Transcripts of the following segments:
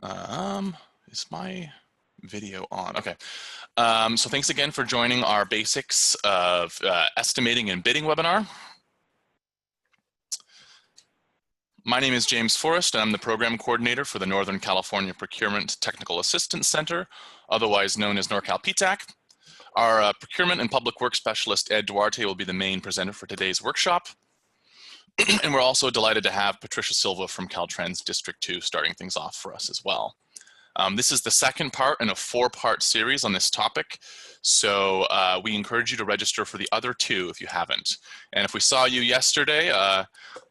Is my video on? Okay. So thanks again for joining our basics of estimating and bidding webinar. My name is James Forrest, and I'm the program coordinator for the Northern California Procurement Technical Assistance Center, otherwise known as Norcal PTAC. Our procurement and public works specialist, Ed Duarte, will be the main presenter for today's workshop. And we're also delighted to have Patricia Silva from Caltrans District 2 starting things off for us as well. This is the second part in a 4-part series on this topic. So we encourage you to register for the other 2 if you haven't. And if we saw you yesterday,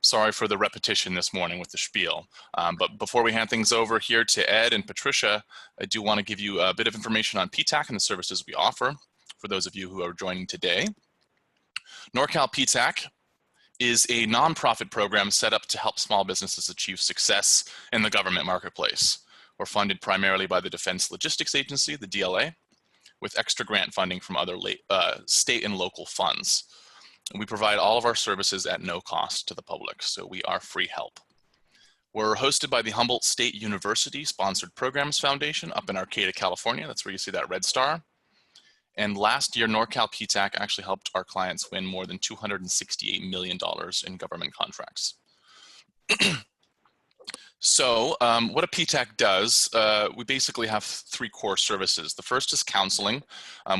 sorry for the repetition this morning with the spiel. But before we hand things over here to Ed and Patricia, I do want to give you a bit of information on PTAC and the services we offer for those of you who are joining today. Norcal PTAC is a nonprofit program set up to help small businesses achieve success in the government marketplace. We're funded primarily by the Defense Logistics Agency, the DLA, with extra grant funding from other state and local funds. And we provide all of our services at no cost to the public, so we are free help. We're hosted by the Humboldt State University Sponsored Programs Foundation up in Arcata, California. That's where you see that red star. And last year, Norcal PTAC actually helped our clients win more than $268 million in government contracts. So what a PTAC does, we basically have 3 core services. The first is counseling.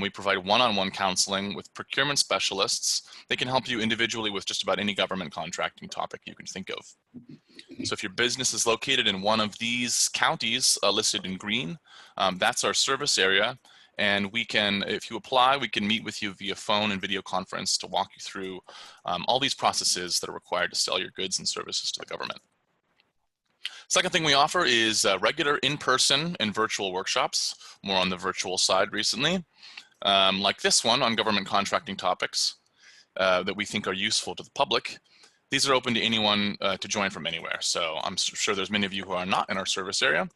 We provide one-on-one counseling with procurement specialists. They can help you individually with just about any government contracting topic you can think of. So if your business is located in one of these counties listed in green, that's our service area. And we can, if you apply, we can meet with you via phone and video conference to walk you through all these processes that are required to sell your goods and services to the government. Second thing we offer is regular in-person and virtual workshops, more on the virtual side recently, like this one on government contracting topics that we think are useful to the public. These are open to anyone to join from anywhere, so I'm sure there's many of you who are not in our service area.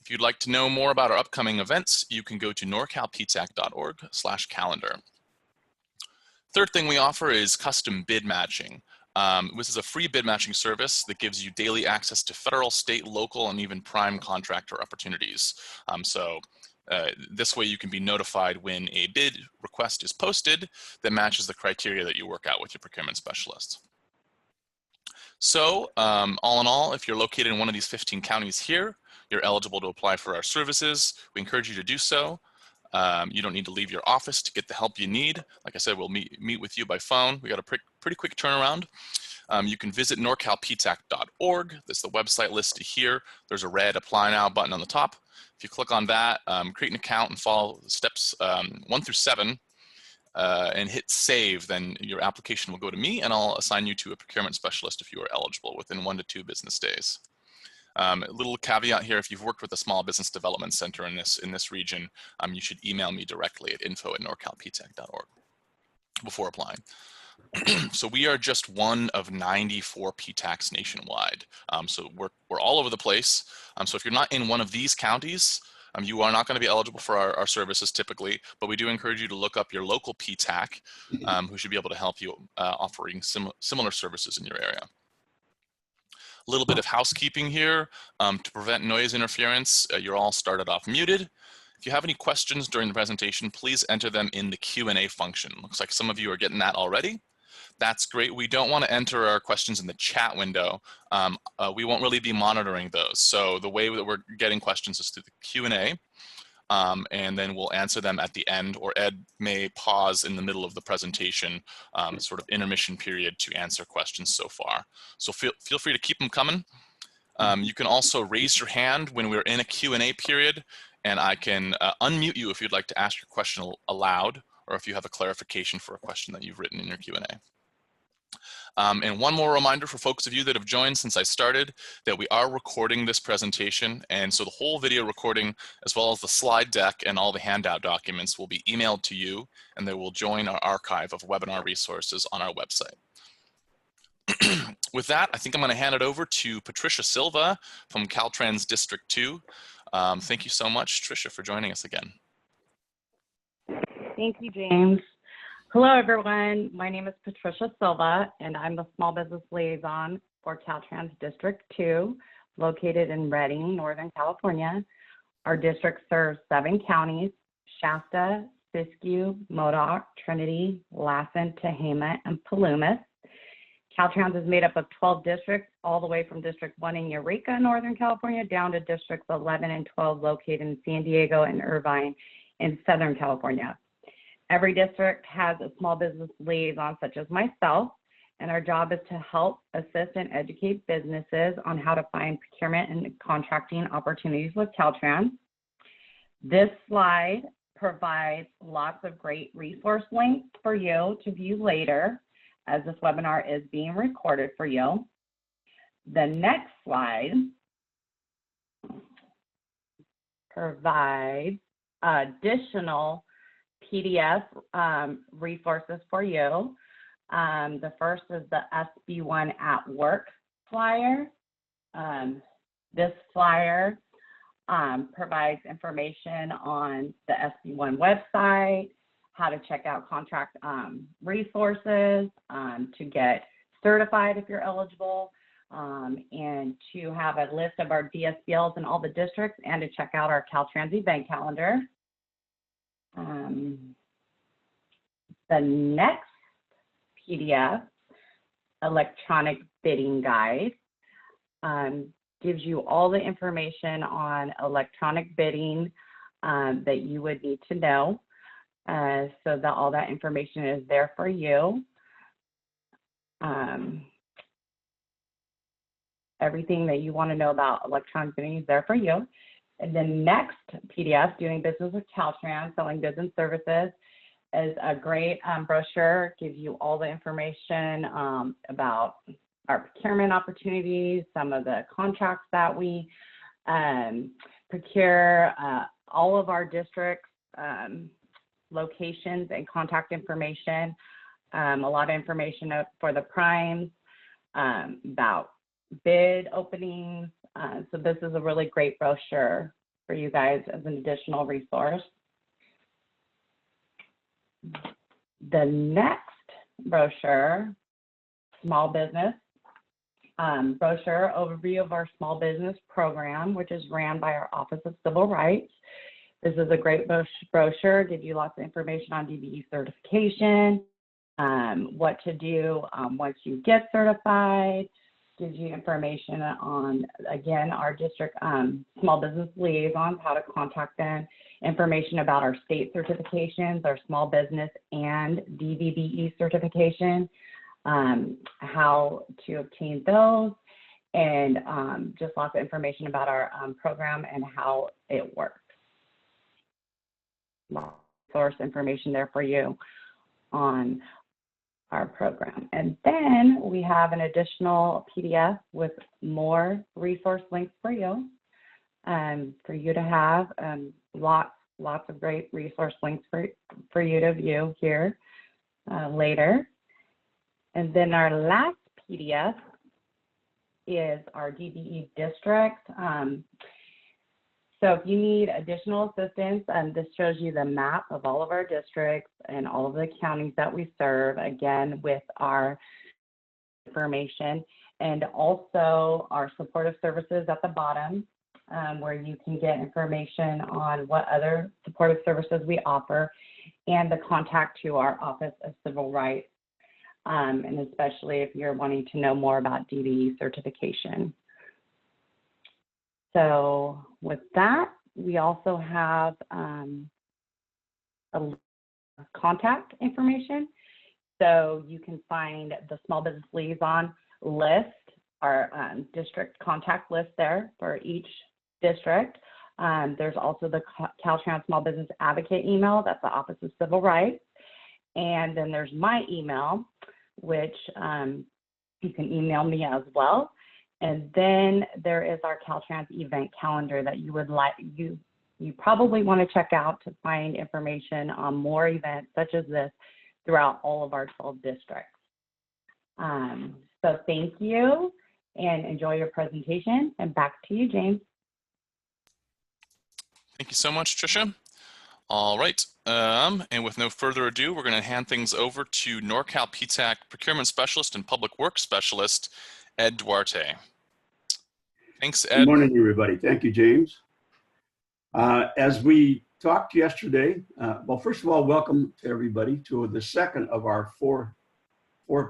If you'd like to know more about our upcoming events, you can go to norcalptac.org/calendar. Third thing we offer is custom bid matching. This is a free bid matching service that gives you daily access to federal, state, local, and even prime contractor opportunities. This way you can be notified when a bid request is posted that matches the criteria that you work out with your procurement specialists. So all in all, if you're located in one of these 15 counties here, you're eligible to apply for our services. We encourage you to do so. You don't need to leave your office to get the help you need. Like I said, we'll meet with you by phone. We got a pretty quick turnaround. You can visit norcalptac.org. That's the website listed here. There's a red Apply Now button on the top. If you click on that, create an account and follow steps 1 through 7 and hit save, then your application will go to me and I'll assign you to a procurement specialist if you are eligible within 1 to 2 business days. A little caveat here, if you've worked with a small business development center in this region, you should email me directly at info@norcalptac.org before applying. So we are just one of 94 PTACs nationwide. So we're all over the place. So if you're not in one of these counties, you are not going to be eligible for our services typically, but we do encourage you to look up your local PTAC who should be able to help you offering similar services in your area. A little bit of housekeeping here to prevent noise interference. You're all started off muted. If you have any questions during the presentation, please enter them in the Q&A function. Looks like some of you are getting that already. That's great. We don't want to enter our questions in the chat window. We won't really be monitoring those. So the way that we're getting questions is through the Q&A. And then we'll answer them at the end, or Ed may pause in the middle of the presentation, sort of intermission period to answer questions so far. So feel free to keep them coming. You can also raise your hand when we're in a Q&A period, and I can unmute you if you'd like to ask your question aloud, or if you have a clarification for a question that you've written in your Q&A. And one more reminder for folks of you that have joined since I started, that we are recording this presentation. And so the whole video recording, as well as the slide deck and all the handout documents, will be emailed to you, and they will join our archive of webinar resources on our website. With that, I think I'm going to hand it over to Patricia Silva from Caltrans District 2. Thank you so much, Tricia, for joining us again. Thank you, James. Hello, everyone. My name is Patricia Silva, and I'm the Small Business Liaison for Caltrans District 2 located in Redding, Northern California. Our district serves 7 counties: Shasta, Siskiyou, Modoc, Trinity, Lassen, Tehama, and Pelumas. Caltrans is made up of 12 districts, all the way from District 1 in Eureka, Northern California, down to Districts 11 and 12 located in San Diego and Irvine in Southern California. Every district has a small business liaison, such as myself, and our job is to help, assist, and educate businesses on how to find procurement and contracting opportunities with Caltrans. This slide provides lots of great resource links for you to view later, as this webinar is being recorded for you. The next slide provides additional PDF resources for you. The first is the SB1 at Work flyer. This flyer provides information on the SB1 website, how to check out contract resources, to get certified if you're eligible, and to have a list of our DSBLs in all the districts, and to check out our Caltrans event calendar. The next PDF, electronic bidding guide, gives you all the information on electronic bidding that you would need to know. So that all that information is there for you. Everything that you want to know about electronic bidding is there for you. And the next PDF, Doing Business with Caltrans, Selling Goods and Services, is a great brochure. It gives you all the information about our procurement opportunities, some of the contracts that we procure, all of our districts, locations and contact information, a lot of information for the primes, about bid openings. So this is a really great brochure for you guys as an additional resource. The next brochure, small business brochure, overview of our small business program, which is ran by our Office of Civil Rights. This is a great brochure, gives you lots of information on DBE certification, what to do once you get certified, gives you information on, again, our district small business liaisons, how to contact them, information about our state certifications, our small business and DBE certification, how to obtain those, and just lots of information about our program and how it works. Source information there for you on our program. And then we have an additional PDF with more resource links for you to have, lots of great resource links for you to view here later. And then our last PDF is our DBE district. So if you need additional assistance, this shows you the map of all of our districts and all of the counties that we serve, again, with our information, and also our supportive services at the bottom, where you can get information on what other supportive services we offer, and the contact to our Office of Civil Rights, and especially if you're wanting to know more about DBE certification. So with that, we also have a contact information. So you can find the Small Business Liaison list, our district contact list there for each district. There's also the Caltrans Small Business Advocate email, that's the Office of Civil Rights. And then there's my email, which you can email me as well. And then there is our Caltrans event calendar that you would like, you probably want to check out to find information on more events such as this throughout all of our 12 districts. So thank you and enjoy your presentation, and back to you, James. Thank you so much, Tricia. All right, and with no further ado, we're going to hand things over to Norcal PTAC Procurement Specialist and Public Works Specialist, Ed Duarte. Thanks, Good Ed. morning, everybody. Thank you, James. As we talked yesterday, well, first of all, welcome to everybody to the second of our four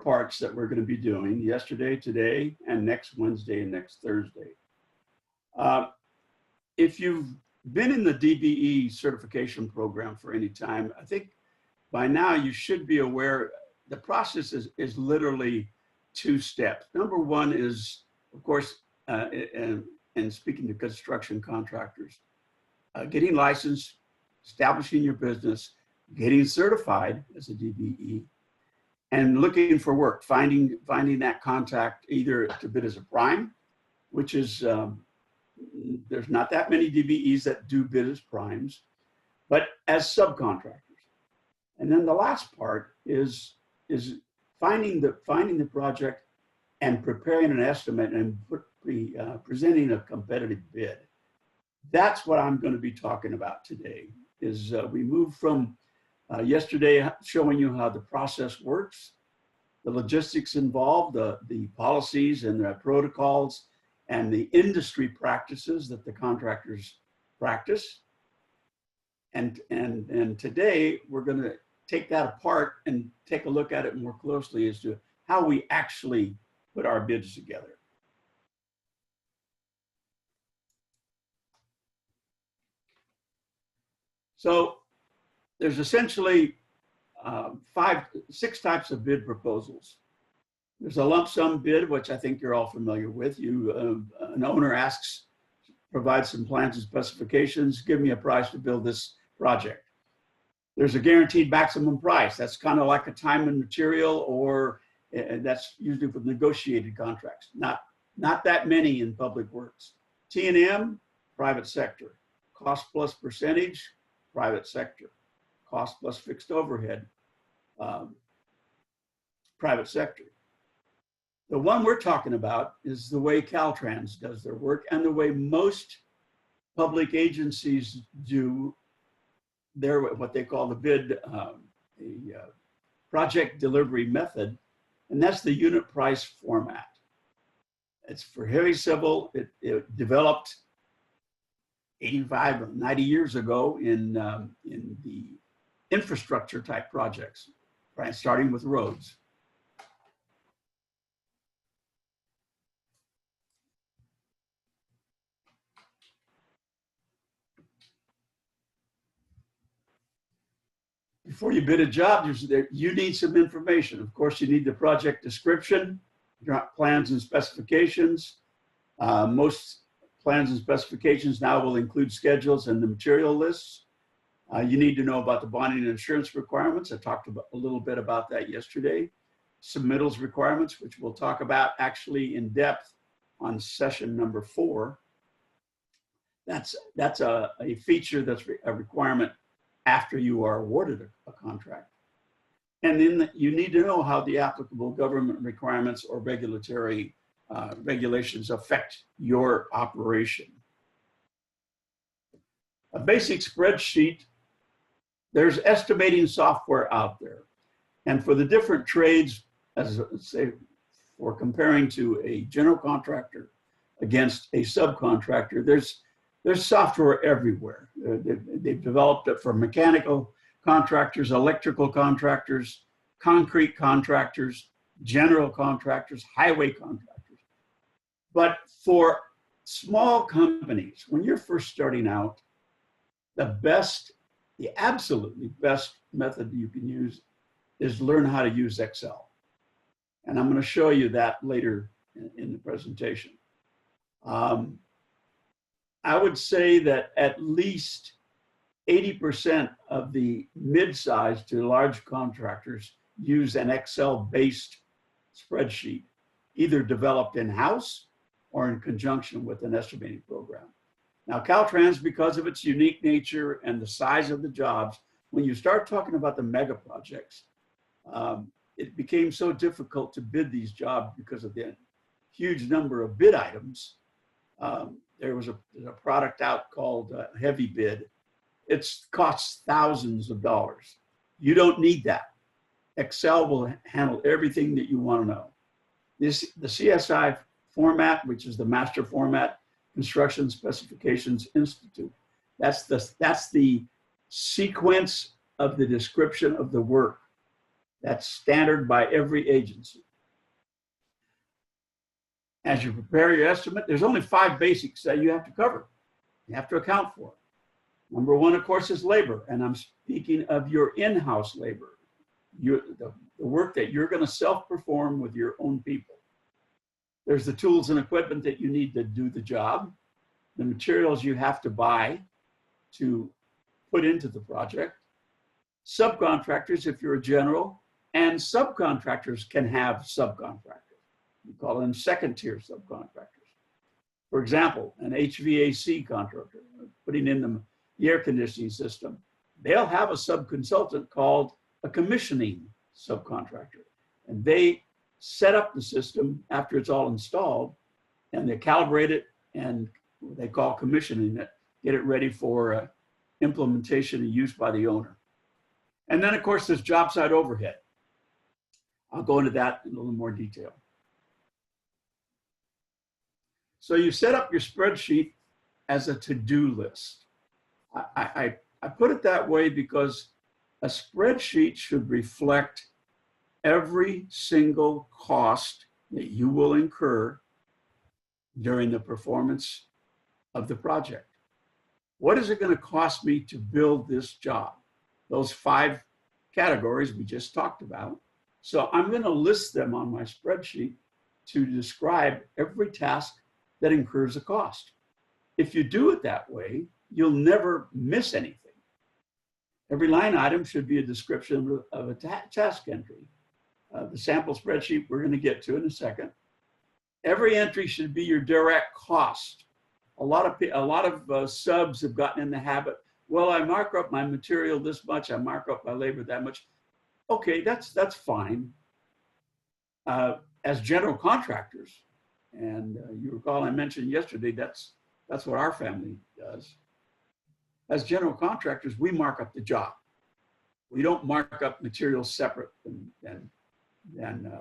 parts that we're going to be doing: yesterday, today, and next Wednesday and next Thursday. If you've been in the DBE certification program for any time, I think by now you should be aware the process is literally two steps. Number one is, of course, and speaking to construction contractors, getting licensed, establishing your business, getting certified as a DBE, and looking for work, finding that contact either to bid as a prime, which is, there's not that many DBEs that do bid as primes, but as subcontractors. And then the last part is finding the project and preparing an estimate and presenting a competitive bid. That's what I'm going to be talking about today. Is we move from yesterday showing you how the process works, the logistics involved, the policies and the protocols, and the industry practices that the contractors practice. And today we're going to take that apart and take a look at it more closely as to how we actually put our bids together. So there's essentially 6 types of bid proposals. There's a lump sum bid, which I think you're all familiar with. An owner asks, provide some plans and specifications, give me a price to build this project. There's a guaranteed maximum price. That's kind of like a time and material, or that's usually with negotiated contracts. Not that many in public works. T&M, private sector. Cost plus percentage, private sector. Cost plus fixed overhead, private sector. The one we're talking about is the way Caltrans does their work and the way most public agencies do their, what they call the bid, project delivery method, and that's the unit price format. It's for heavy civil. It developed 85 or 90 years ago in the infrastructure type projects, right? Starting with roads. Before you bid a job, you need some information. Of course, you need the project description, plans and specifications. Most plans and specifications now will include schedules and the material lists. You need to know about the bonding and insurance requirements. I talked a little bit about that yesterday. Submittals requirements, which we'll talk about actually in depth on session number 4. That's a feature that's a requirement after you are awarded a contract. And then you need to know how the applicable government requirements or regulatory regulations affect your operation. A basic spreadsheet, there's estimating software out there. And for the different trades, as say, for comparing to a general contractor against a subcontractor, there's software everywhere. They've developed it for mechanical contractors, electrical contractors, concrete contractors, general contractors, highway contractors. But for small companies, when you're first starting out, the absolutely best method you can use is learn how to use Excel. And I'm going to show you that later in the presentation. I would say that at least 80% of the mid-sized to large contractors use an Excel-based spreadsheet, either developed in-house or in conjunction with an estimating program. Now, Caltrans, because of its unique nature and the size of the jobs, when you start talking about the mega projects, it became so difficult to bid these jobs because of the huge number of bid items. There was a product out called Heavy Bid. It costs thousands of dollars. You don't need that. Excel will handle everything that you want to know. The CSI format, which is the Master Format Construction Specifications Institute. That's the sequence of the description of the work. That's standard by every agency. As you prepare your estimate, there's only 5 basics that you have to cover. You have to account for. Number 1, of course, is labor, and I'm speaking of your in-house labor, the work that you're going to self-perform with your own people. There's the tools and equipment that you need to do the job, the materials you have to buy to put into the project, subcontractors if you're a general, and subcontractors can have subcontractors. We call them second-tier subcontractors. For example, an HVAC contractor putting in the air conditioning system, they'll have a subconsultant called a commissioning subcontractor. And they set up the system after it's all installed, and they calibrate it, and they call commissioning it, get it ready for implementation and use by the owner. And then, of course, there's job site overhead. I'll go into that in a little more detail. So you set up your spreadsheet as a to-do list. I put it that way because a spreadsheet should reflect every single cost that you will incur during the performance of the project. What is it going to cost me to build this job? Those 5 categories we just talked about. So I'm going to list them on my spreadsheet to describe every task that incurs a cost. If you do it that way, you'll never miss anything. Every line item should be a description of a task entry. The sample spreadsheet we're going to get to in a second. Every entry should be your direct cost. A lot of subs have gotten in the habit, well, I mark up my material this much, I mark up my labor that much. Okay, that's fine. As general contractors, and you recall I mentioned yesterday, that's what our family does. As general contractors, we mark up the job. We don't mark up materials separate than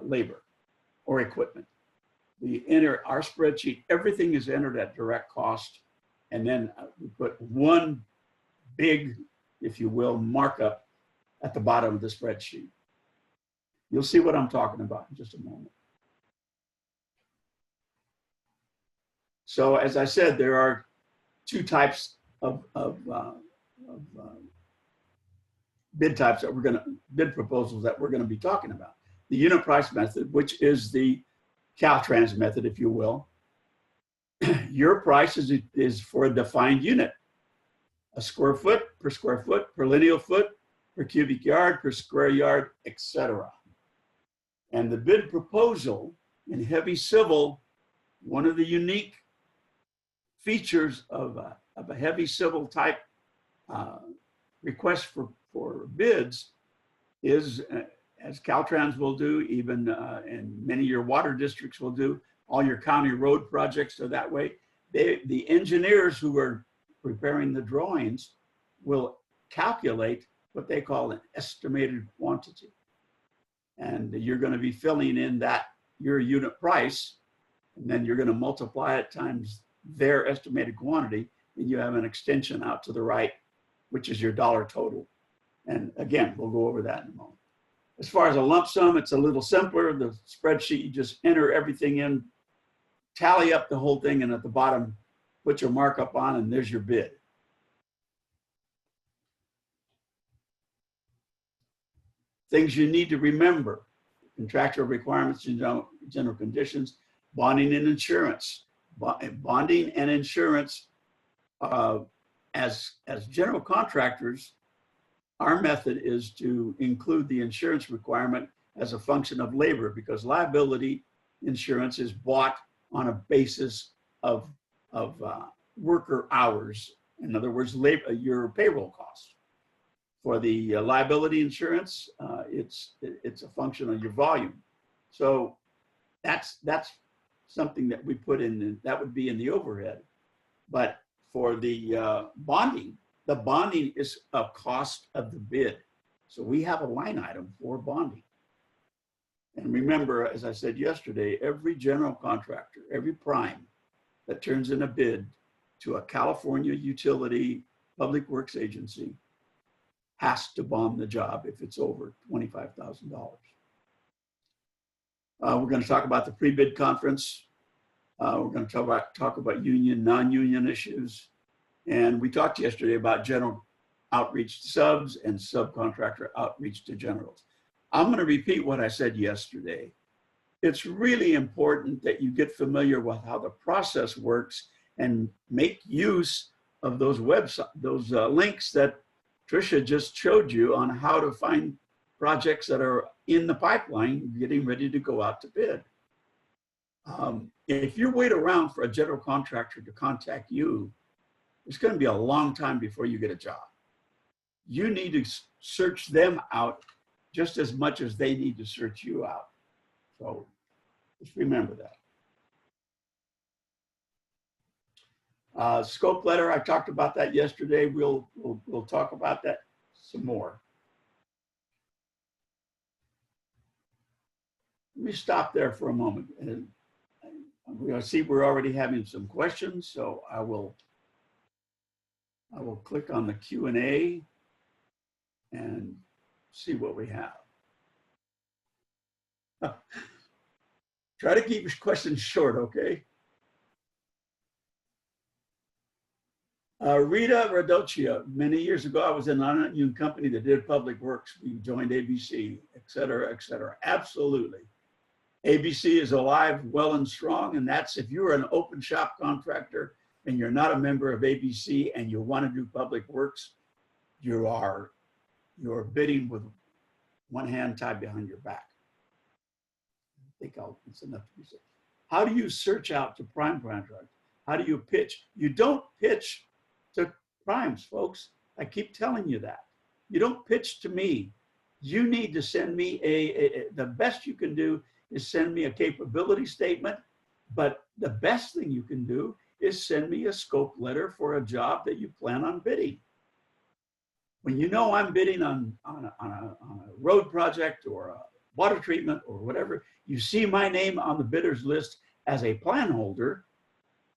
labor or equipment. We enter our spreadsheet, everything is entered at direct cost, and then we put one big, if you will, markup at the bottom of the spreadsheet. You'll see what I'm talking about in just a moment. So as I said, there are 2 types of bid types that bid proposals that we're going to be talking about. The unit price method, which is the Caltrans method, if you will. Your price is for a defined unit, a square foot, per lineal foot, per cubic yard, per square yard, etc. And the bid proposal in heavy civil, one of the unique features of a heavy civil type request for bids is, as Caltrans will do, even and many of your water districts will do, all your county road projects are that way. The engineers who are preparing the drawings will calculate what they call an estimated quantity. And you're going to be filling in your unit price, and then you're going to multiply it times their estimated quantity, and you have an extension out to the right, which is your dollar total. And again, we'll go over that in a moment. As far as a lump sum, it's a little simpler. The spreadsheet, you just enter everything in, tally up the whole thing, and at the bottom, put your markup on, and there's your bid. Things you need to remember: contractual requirements and general conditions, bonding and insurance. Bonding and insurance, as general contractors, our method is to include the insurance requirement as a function of labor, because liability insurance is bought on a basis of worker hours. In other words, your payroll costs. For the liability insurance, it's a function of your volume. So that's something that we put in, that would be in the overhead. But for the bonding is a cost of the bid. So we have a line item for bonding. And remember, as I said yesterday, every general contractor, every prime that turns in a bid to a California utility public works agency has to bond the job if it's over $25,000. We're going to talk about the pre-bid conference. We're going to talk about union, non-union issues. And we talked yesterday about general outreach to subs and subcontractor outreach to generals. I'm going to repeat what I said yesterday. It's really important that you get familiar with how the process works and make use of those websites, those links that Tricia just showed you on how to find projects that are in the pipeline getting ready to go out to bid. If you wait around for a general contractor to contact you, it's going to be a long time before you get a job. You need to search them out just as much as they need to search you out. So just remember that. Scope letter, I talked about that yesterday. We'll talk about that some more. Let me stop there for a moment. And I see we're already having some questions, so I will click on the Q&A and see what we have. Try to keep your questions short, okay? Rita Radocchia, many years ago, I was in a non-union company that did public works. We joined ABC, et cetera, et cetera. Absolutely. ABC is alive, well and strong, and that's if you're an open shop contractor and you're not a member of ABC and you want to do public works, you're bidding with one hand tied behind your back. I think it's enough to be said. How do you search out to prime contractors? How do you pitch? You don't pitch to primes, folks. I keep telling you that. You don't pitch to me. You need to send me the best you can do is send me a capability statement, but the best thing you can do is send me a scope letter for a job that you plan on bidding. When you know I'm bidding on a road project or a water treatment or whatever, you see my name on the bidders list as a plan holder,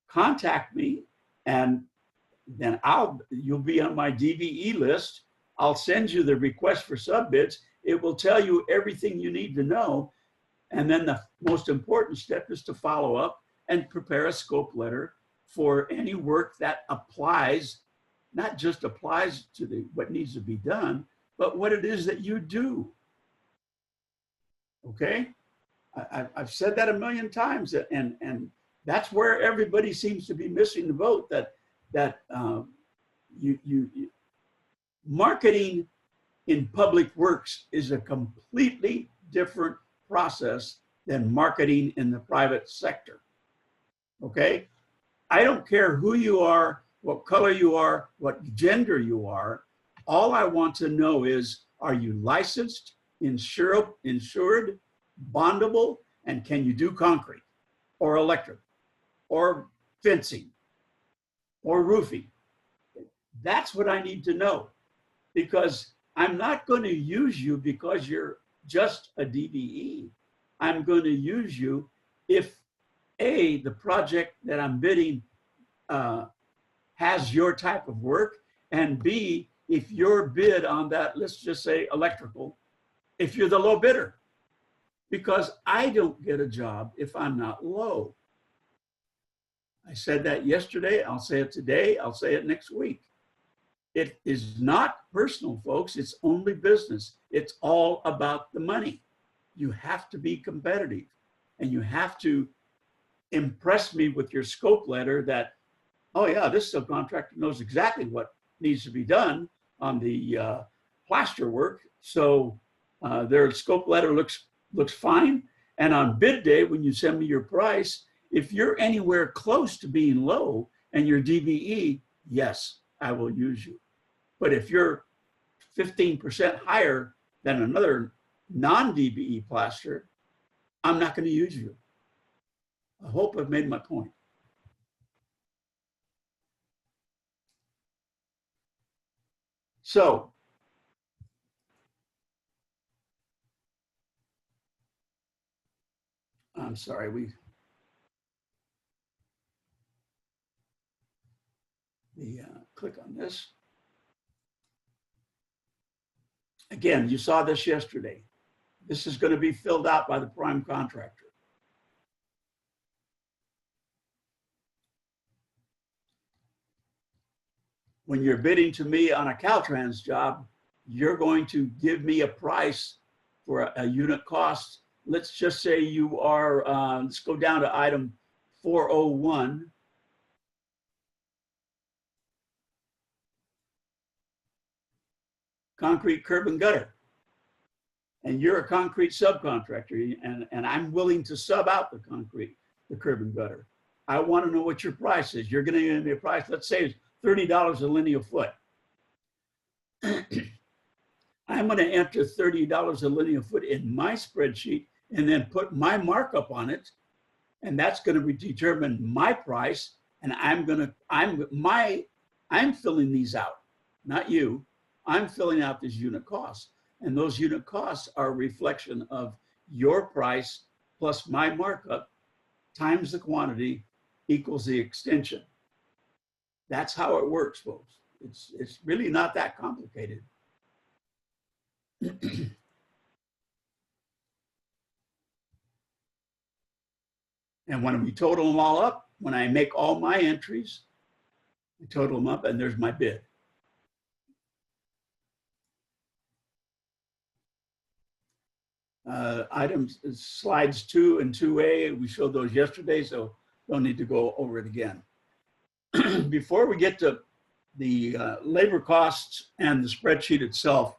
contact me, and then you'll be on my DVE list. I'll send you the request for subbids. It will tell you everything you need to know. And then the most important step is to follow up and prepare a scope letter for any work that applies, not just applies to what needs to be done, but what it is that you do. Okay? I've said that a million times, and that's where everybody seems to be missing the boat, that marketing in public works is a completely different process than marketing in the private sector. Okay? I don't care who you are, what color you are, what gender you are. All I want to know is, are you licensed, insured, bondable, and can you do concrete or electric or fencing or roofing? That's what I need to know, because I'm not going to use you because you're just a DBE. I'm going to use you if A, the project that I'm bidding has your type of work, and B, if your bid on that, let's just say electrical, if you're the low bidder, because I don't get a job if I'm not low. I said that yesterday, I'll say it today, I'll say it next week. It is not personal, folks, it's only business. It's all about the money. You have to be competitive, and you have to impress me with your scope letter that, oh yeah, this subcontractor knows exactly what needs to be done on the plaster work. So their scope letter looks fine. And on bid day, when you send me your price, if you're anywhere close to being low and you're DBE, yes, I will use you. But if you're 15% higher than another non-DBE plaster, I'm not going to use you. I hope I've made my point. So sorry, click on this. Again, you saw this yesterday. This is going to be filled out by the prime contractor. When you're bidding to me on a Caltrans job, you're going to give me a price for a unit cost. Let's just say you are, let's go down to item 401. Concrete curb and gutter. And you're a concrete subcontractor, and I'm willing to sub out the concrete, the curb and gutter. I want to know what your price is. You're going to give me a price, let's say it's $30 a linear foot. I'm going to enter $30 a linear foot in my spreadsheet and then put my markup on it. And that's going to determine my price. And I'm filling these out, not you. I'm filling out these unit costs. And those unit costs are a reflection of your price plus my markup times the quantity equals the extension. That's how it works, folks. It's really not that complicated. And when we total them all up, when I make all my entries, I total them up and there's my bid. Items, slides 2 and 2A, we showed those yesterday, so don't need to go over it again. Before we get to the labor costs and the spreadsheet itself,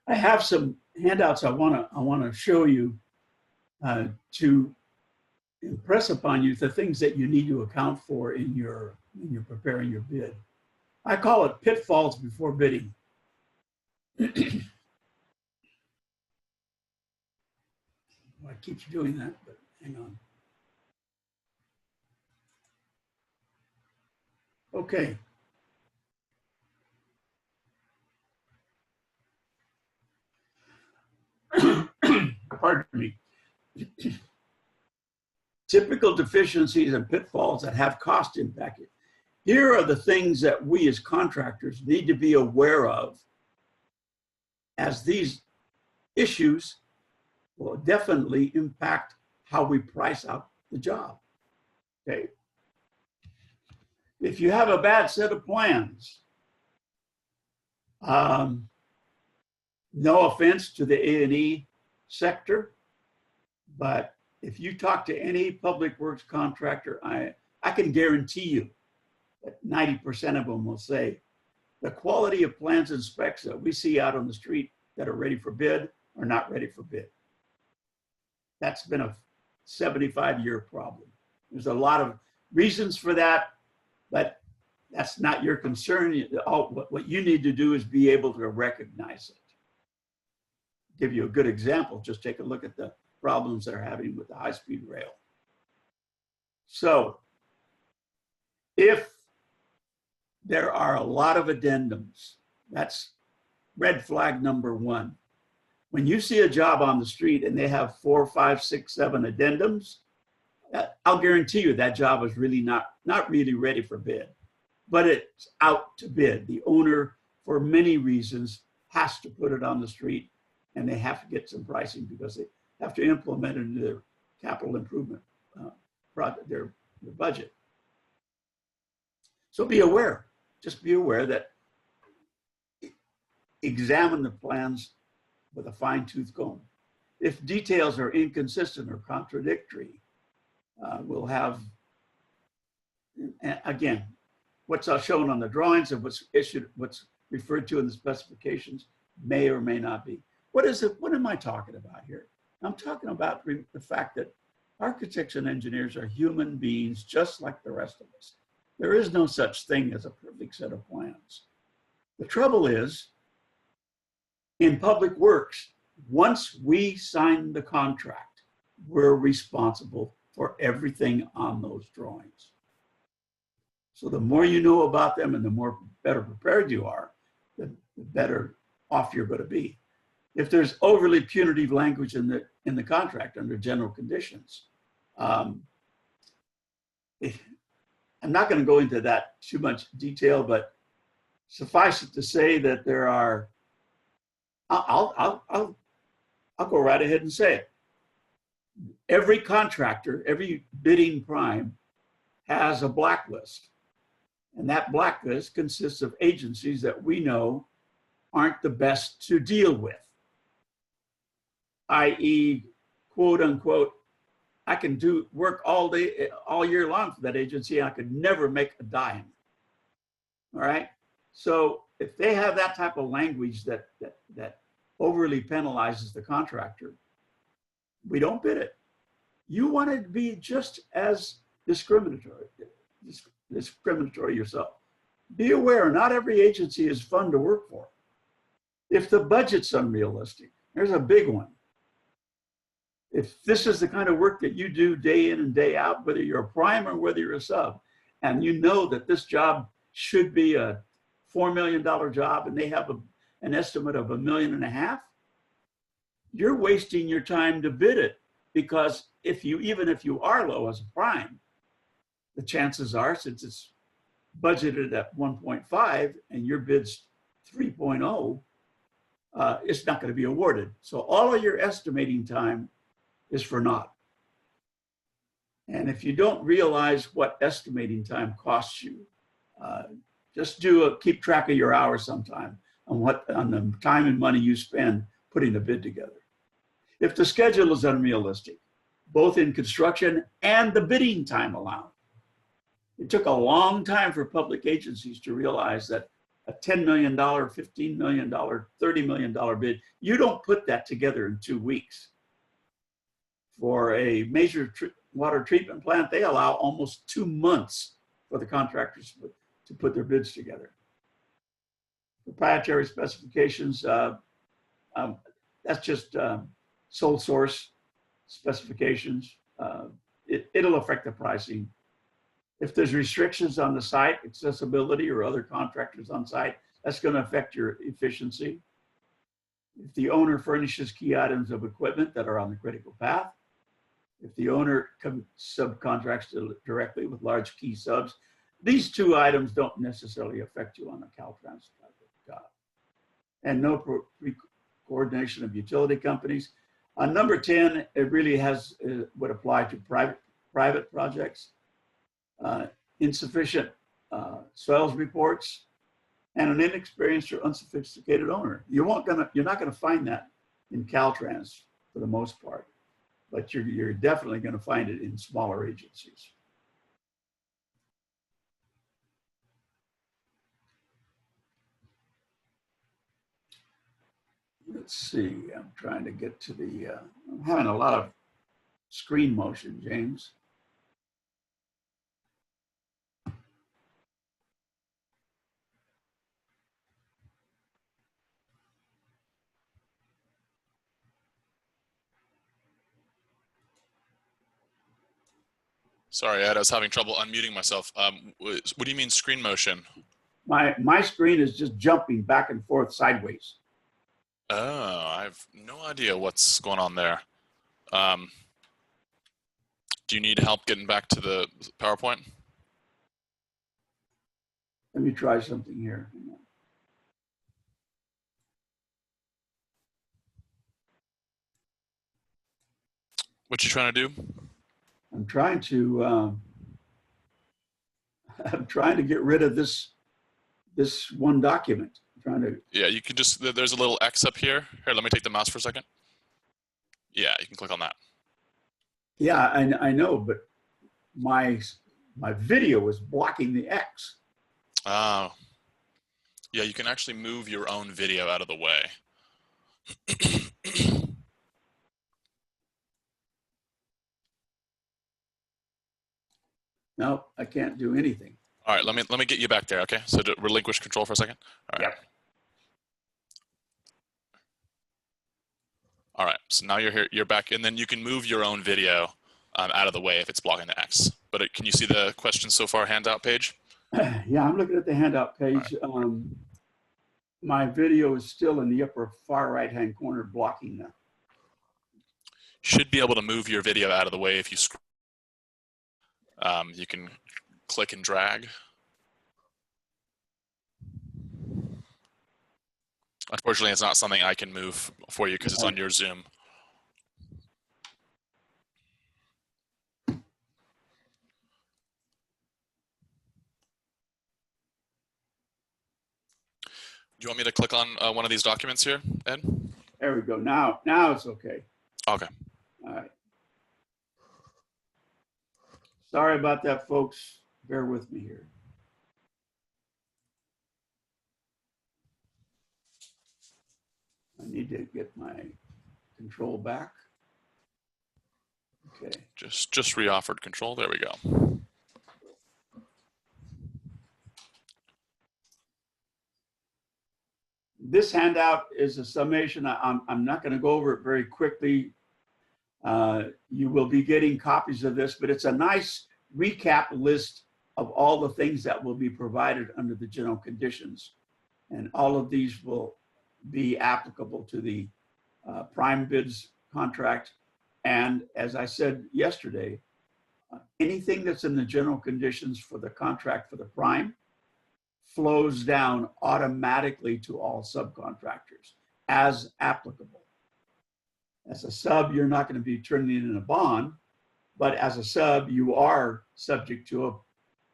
I have some handouts I want to show you to impress upon you the things that you need to account for in your when you're preparing your bid. I call it pitfalls before bidding. Well, it keeps doing that, but hang on. Okay. Pardon me. Typical deficiencies and pitfalls that have cost impact. Here are the things that we as contractors need to be aware of, as these issues will definitely impact how we price out the job. Okay. If you have a bad set of plans, no offense to the A&E sector, but if you talk to any public works contractor, I can guarantee you that 90% of them will say the quality of plans and specs that we see out on the street that are ready for bid are not ready for bid. That's been a 75-year problem. There's a lot of reasons for that, but that's not your concern. What you need to do is be able to recognize it. Give you a good example, just take a look at the problems they're having with the high-speed rail. So if there are a lot of addendums, that's red flag number 1. When you see a job on the street and they have 4, 5, 6, 7 addendums, I'll guarantee you that job is really not really ready for bid, but it's out to bid. The owner, for many reasons, has to put it on the street, and they have to get some pricing because they have to implement it into their capital improvement project, their budget. So be aware. Just be aware that examine the plans with a fine-tooth comb. If details are inconsistent or contradictory, we'll have, again, what's shown on the drawings and what's issued, what's referred to in the specifications may or may not be. What is it? What am I talking about here? I'm talking about the fact that architects and engineers are human beings just like the rest of us. There is no such thing as a perfect set of plans. The trouble is, in public works, once we sign the contract, we're responsible for everything on those drawings. So the more you know about them and the more better prepared you are, the better off you're going to be. if there's overly punitive language in the contract under general conditions, I'm not going to go into that too much detail, but suffice it to say that there are. I'll go right ahead and say it. Every contractor, every bidding prime has a blacklist. And that blacklist consists of agencies that we know aren't the best to deal with, i.e., quote unquote, I can do work all day, all year long for that agency. I could never make a dime. All right. So if they have that type of language that overly penalizes the contractor, we don't bid it. You want it to be just as discriminatory yourself. Be aware, not every agency is fun to work for. If the budget's unrealistic, there's a big one. If this is the kind of work that you do day in and day out, whether you're a prime or whether you're a sub, and you know that this job should be a $4 million job and they have an estimate of $1.5 million, you're wasting your time to bid it, because even if you are low as a prime, the chances are, since it's budgeted at 1.5 and your bid's 3.0, it's not going to be awarded. So all of your estimating time is for naught. And if you don't realize what estimating time costs you, just keep track of your hours sometime on the time and money you spend putting a bid together. If the schedule is unrealistic, both in construction and the bidding time allowed, it took a long time for public agencies to realize that a $10 million, $15 million, $30 million bid, you don't put that together in 2 weeks. For a major water treatment plant, they allow almost 2 months for the contractors to put their bids together. Proprietary specifications, that's just sole source specifications. It'll affect the pricing. If there's restrictions on the site, accessibility or other contractors on site, that's going to affect your efficiency. If the owner furnishes key items of equipment that are on the critical path, if the owner subcontracts directly with large key subs, these 2 items don't necessarily affect you on a Caltrans type of job. And no coordination of utility companies. On number 10, it really would apply to private projects. Insufficient sales reports, and an inexperienced or unsophisticated owner. You're not going to find that in Caltrans for the most part, but you're definitely going to find it in smaller agencies. Let's see, I'm trying to get to the, I'm having a lot of screen motion, James. Sorry, Ed, I was having trouble unmuting myself. What do you mean screen motion? My screen is just jumping back and forth sideways. Oh, I have no idea what's going on there. Do you need help getting back to the PowerPoint? Let me try something here. What you trying to do? I'm trying to get rid of this one document. I'm trying to. Yeah, you can just, there's a little X up here. Here, let me take the mouse for a second. Yeah, you can click on that. Yeah, I know, but my video is blocking the X. Oh. Yeah, you can actually move your own video out of the way. No, I can't do anything. All right, let me get you back there, okay? So to relinquish control for a second. All right. Yep. All right, so now you're here, you're back, and then you can move your own video out of the way if it's blocking the X. But can you see the questions so far handout page? Yeah, I'm looking at the handout page. Right. my video is still in the upper far right-hand corner blocking the. Should be able to move your video out of the way if you scroll. You can click and drag. Unfortunately, it's not something I can move for you because it's on your Zoom. Do you want me to click on one of these documents here, Ed? There we go. Now it's okay. Okay. All right. Sorry about that, folks. Bear with me here. I need to get my control back. Okay. Just reoffered control. There we go. This handout is a summation. I'm not going to go over it very quickly. You will be getting copies of this, but it's a nice recap list of all the things that will be provided under the general conditions. And all of these will be applicable to the prime bids contract. And as I said yesterday, anything that's in the general conditions for the contract for the prime flows down automatically to all subcontractors as applicable. As a sub, you're not going to be turning in a bond, but as a sub, you are subject to a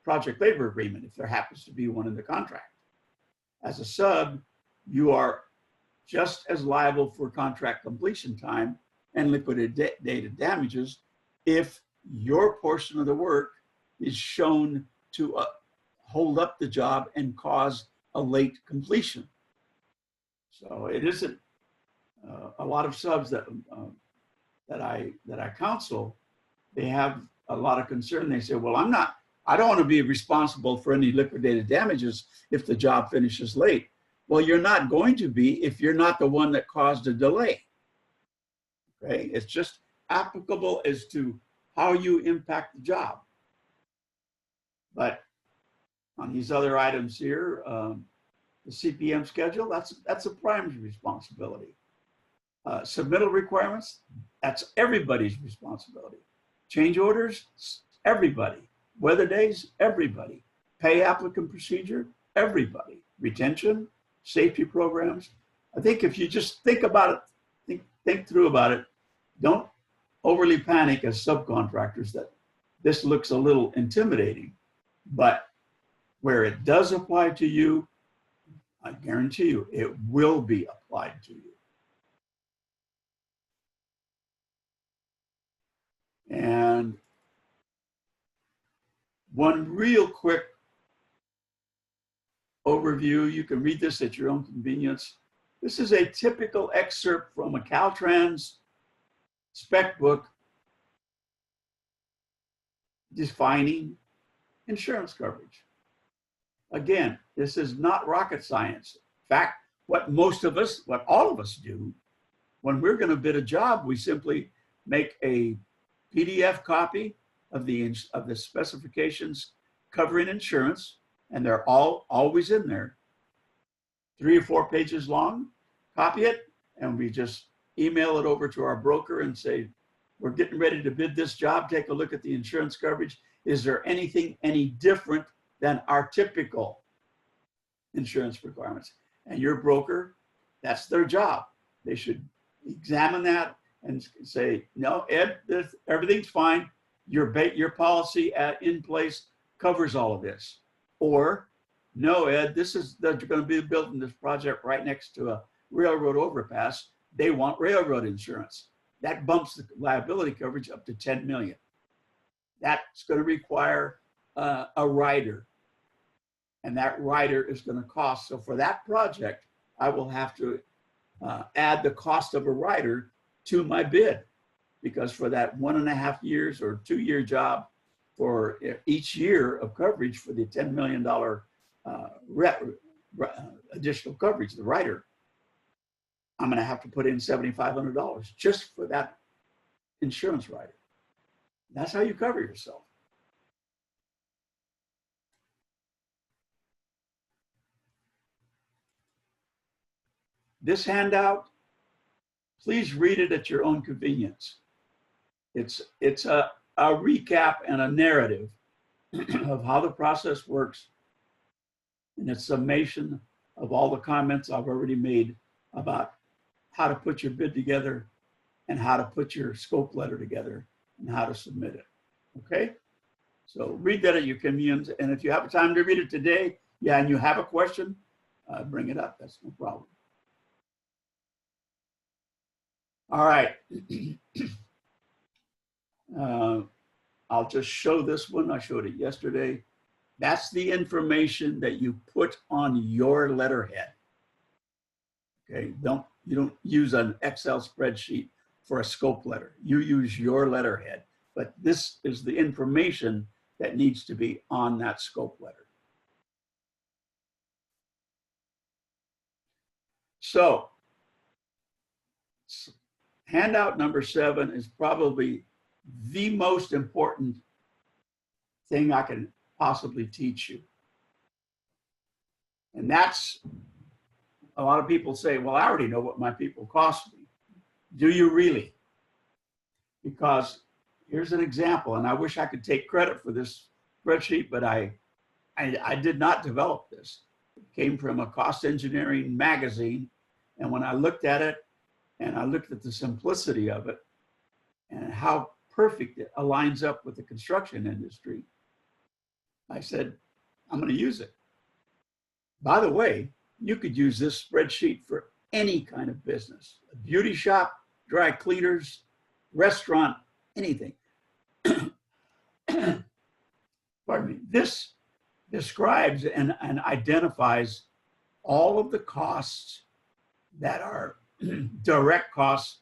project labor agreement if there happens to be one in the contract. As a sub, you are just as liable for contract completion time and liquidated damages if your portion of the work is shown to hold up the job and cause a late completion. So it isn't a lot of subs that I counsel. They have a lot of concern. They say, "Well, I don't want to be responsible for any liquidated damages if the job finishes late." Well, you're not going to be if you're not the one that caused a delay. Okay, it's just applicable as to how you impact the job. But on these other items here, the CPM schedule, that's a prime's responsibility. Submittal requirements, that's everybody's responsibility. Change orders, everybody. Weather days, everybody. Pay applicant procedure, everybody. Retention, safety programs. I think if you just think about it, think through about it, don't overly panic as subcontractors that this looks a little intimidating, but where it does apply to you, I guarantee you, it will be applied to you. And one real quick overview, you can read this at your own convenience. This is a typical excerpt from a Caltrans spec book defining insurance coverage. Again, this is not rocket science. In fact, what all of us do, when we're going to bid a job, we simply make a PDF copy of the specifications covering insurance, and they're always in there, 3 or 4 pages long, copy it, and we just email it over to our broker and say, we're getting ready to bid this job, take a look at the insurance coverage. Is there anything any different than our typical insurance requirements? And your broker, that's their job. They should examine that and say, no, Ed, everything's fine. Your policy in place covers all of this. Or, no, Ed, they're going to be building this project right next to a railroad overpass. They want railroad insurance. That bumps the liability coverage up to 10 million. That's going to require a rider. And that rider is going to cost. So for that project, I will have to add the cost of a rider to my bid, because for that 1.5 years or 2-year job, for each year of coverage for the $10 million additional coverage, the rider, I'm going to have to put in $7,500 just for that insurance rider. That's how you cover yourself. This handout, please read it at your own convenience. It's a recap and a narrative of how the process works, and it's a summation of all the comments I've already made about how to put your bid together and how to put your scope letter together and how to submit it. Okay? So read that at your convenience, and if you have time to read it today, yeah, and you have a question, bring it up. That's no problem. All right. I'll just show this one. I showed it yesterday. That's the information that you put on your letterhead. Okay, you don't use an Excel spreadsheet for a scope letter. You use your letterhead, but this is the information that needs to be on that scope letter. So, handout number 7 is probably the most important thing I can possibly teach you. And that's, a lot of people say, well, I already know what my people cost me. Do you really? Because here's an example, and I wish I could take credit for this spreadsheet, but I did not develop this. It came from a cost engineering magazine, and when I looked at it, and I looked at the simplicity of it, and how perfect it aligns up with the construction industry, I said, I'm going to use it. By the way, you could use this spreadsheet for any kind of business, a beauty shop, dry cleaners, restaurant, anything. Pardon me. This describes and identifies all of the costs that are direct costs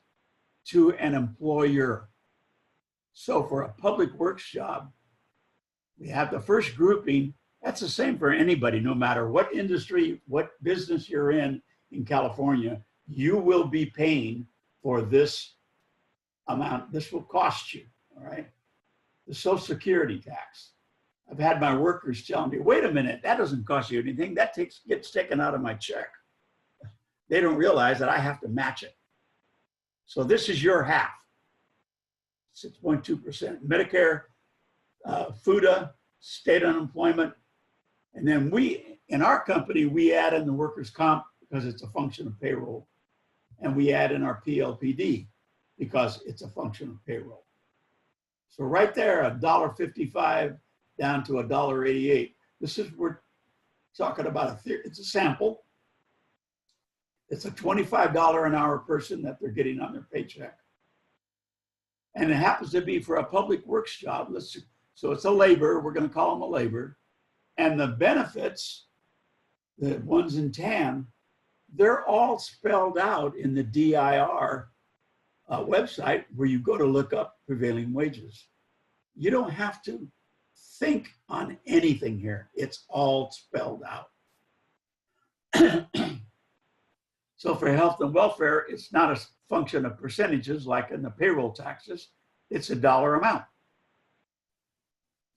to an employer. So for a public works job, we have the first grouping. That's the same for anybody, no matter what industry, what business you're in California, you will be paying for this amount. This will cost you, all right? The Social Security tax. I've had my workers telling me, wait a minute, that doesn't cost you anything. That gets taken out of my check. They don't realize that I have to match it. So this is your half, 6.2%. Medicare, FUTA, state unemployment. And then in our company, we add in the workers' comp because it's a function of payroll. And we add in our PLPD because it's a function of payroll. So right there, $1.55 down to $1.88. This is, we're talking about it's a sample. It's a $25 an hour person that they're getting on their paycheck. And it happens to be for a public works job. So it's a labor, we're going to call them a labor. And the benefits, the ones in tan, they're all spelled out in the DIR website where you go to look up prevailing wages. You don't have to think on anything here. It's all spelled out. So for health and welfare, it's not a function of percentages like in the payroll taxes. It's a dollar amount.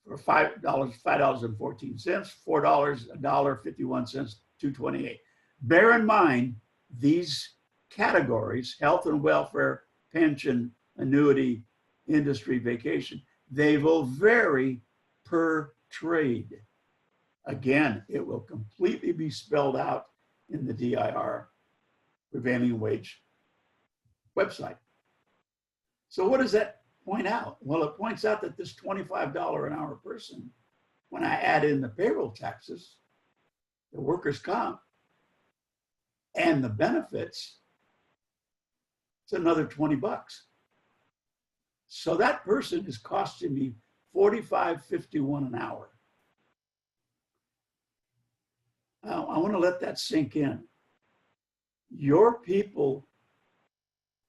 For $5, $5.14, $4, $1.51, $2.28. Bear in mind, these categories, health and welfare, pension, annuity, industry, vacation, they will vary per trade. Again, it will completely be spelled out in the DIR prevailing wage website. So what does that point out? Well, it points out that this $25 an hour person, when I add in the payroll taxes, the workers' comp, and the benefits, it's another 20 bucks. So that person is costing me $45.51 an hour. Now, I want to let that sink in. Your people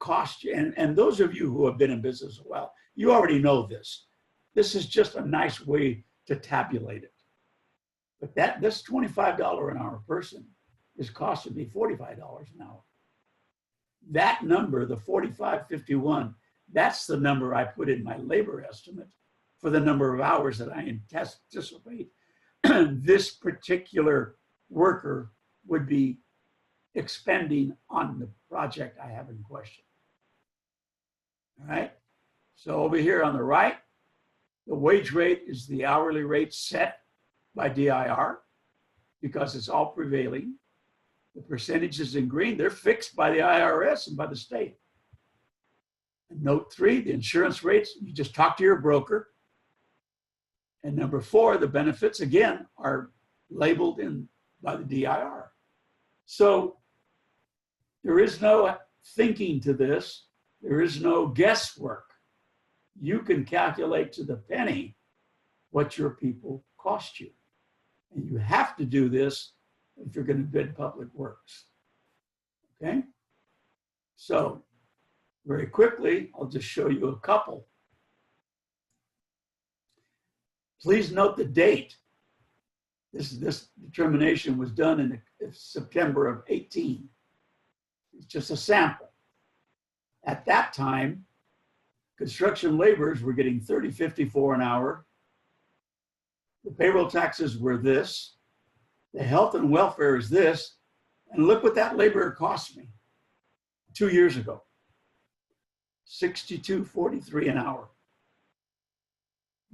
cost you, and those of you who have been in business a while, you already know this. This is just a nice way to tabulate it. But this $25 an hour person is costing me $45 an hour. That number, the $45.51, that's the number I put in my labor estimate for the number of hours that I anticipate this particular worker would be expending on the project I have in question. All right. So over here on the right, the wage rate is the hourly rate set by DIR because it's all prevailing. The percentages in green, they're fixed by the IRS and by the state. And note 3, the insurance rates, you just talk to your broker. And number 4, the benefits, again, are labeled in by the DIR. So there is no thinking to this. There is no guesswork. You can calculate to the penny what your people cost you. And you have to do this if you're going to bid public works. Okay? So very quickly, I'll just show you a couple. Please note the date. This determination was done in September of 18. It's just a sample. At that time, construction laborers were getting $30.54 an hour. The payroll taxes were this. The health and welfare is this. And look what that laborer cost me 2 years ago. $62.43 an hour.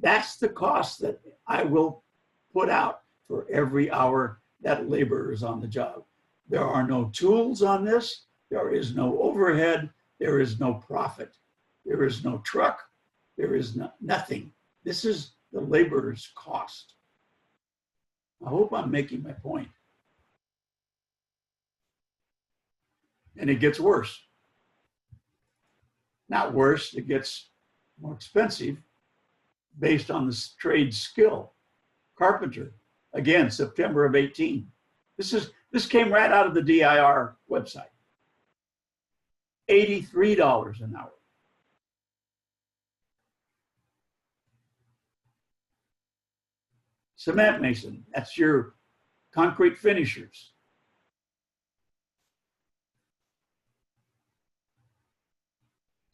That's the cost that I will put out for every hour that laborer is on the job. There are no tools on this. There is no overhead. There is no profit. There is no truck. There is nothing. This is the laborer's cost. I hope I'm making my point. And it gets worse. Not worse, it gets more expensive based on the trade skill. Carpenter, again, September of 18. This came right out of the DIR website. $83 an hour. Cement mason, that's your concrete finishers.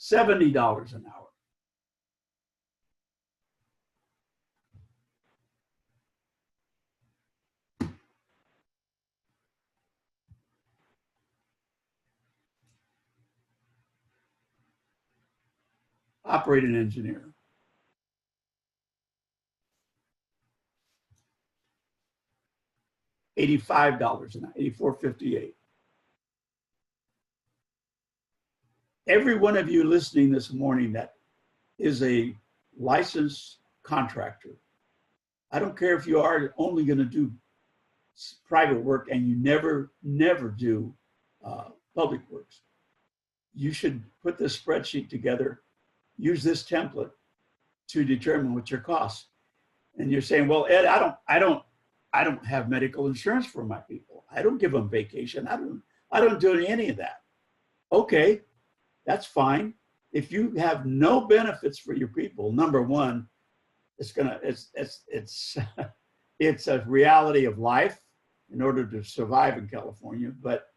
$70 an hour. Operating engineer. $85 an hour, $84.58. Every one of you listening this morning that is a licensed contractor, I don't care if you are only going to do private work and you never do public works. You should put this spreadsheet together, use this template to determine what your costs. And you're saying, well, Ed, I don't have medical insurance for my people. I don't give them vacation. I don't do any of that. Okay, that's fine. If you have no benefits for your people, number one, it's a reality of life in order to survive in California, but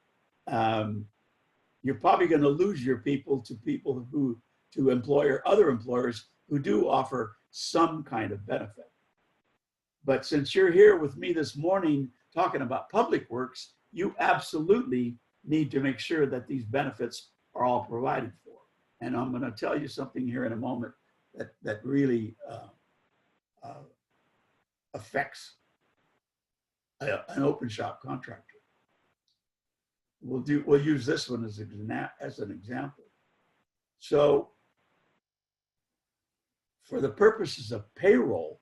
you're probably going to lose your people to other employers who do offer some kind of benefit. But since you're here with me this morning talking about public works, you absolutely need to make sure that these benefits are all provided for. And I'm going to tell you something here in a moment that really affects an open shop contractor. We'll use this one as an example. So for the purposes of payroll,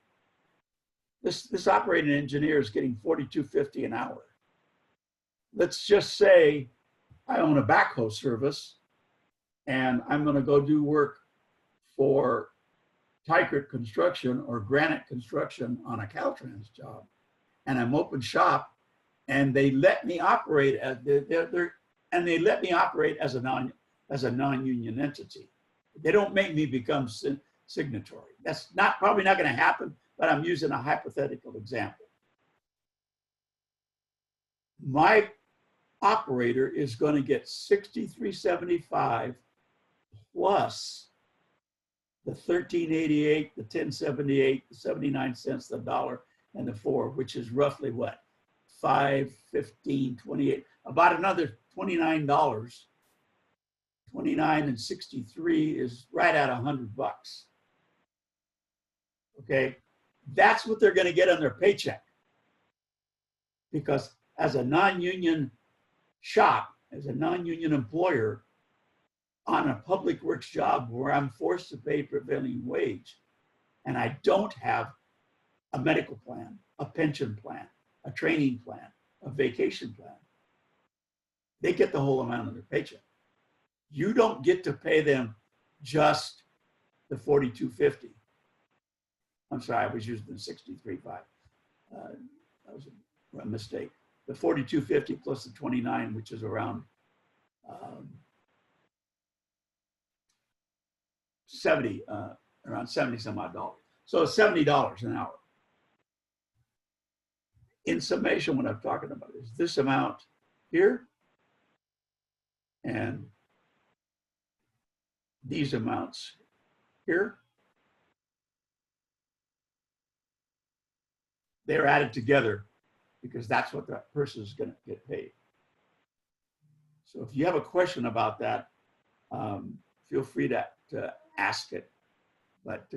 this operating engineer is getting $42.50 an hour. Let's just say I own a backhoe service and I'm going to go do work for Tykert Construction or Granite Construction on a Caltrans job, and I'm open shop, and they let me operate as a non-union entity. They don't make me become signatory. That's probably not going to happen, but I'm using a hypothetical example. My operator is going to get $63.75 plus the $13.88, the $10.78, the 79 cents, the dollar, and the 4, which is roughly what? 5, 15, 28, about another $29. 29 and 63 is right at $100. Okay, that's what they're going to get on their paycheck. Because as a non-union shop, as a non-union employer, on a public works job where I'm forced to pay prevailing wage, and I don't have a medical plan, a pension plan, a training plan, a vacation plan, they get the whole amount of their paycheck. You don't get to pay them just the $42.50. I'm sorry, I was using the $63.5. That was a mistake. The $42.50 plus the 29, which is around 70, around 70 some odd dollars. So it's $70 an hour. In summation, what I'm talking about is this amount here and these amounts here. They're added together because that's what that person is going to get paid. So if you have a question about that, feel free to ask it. But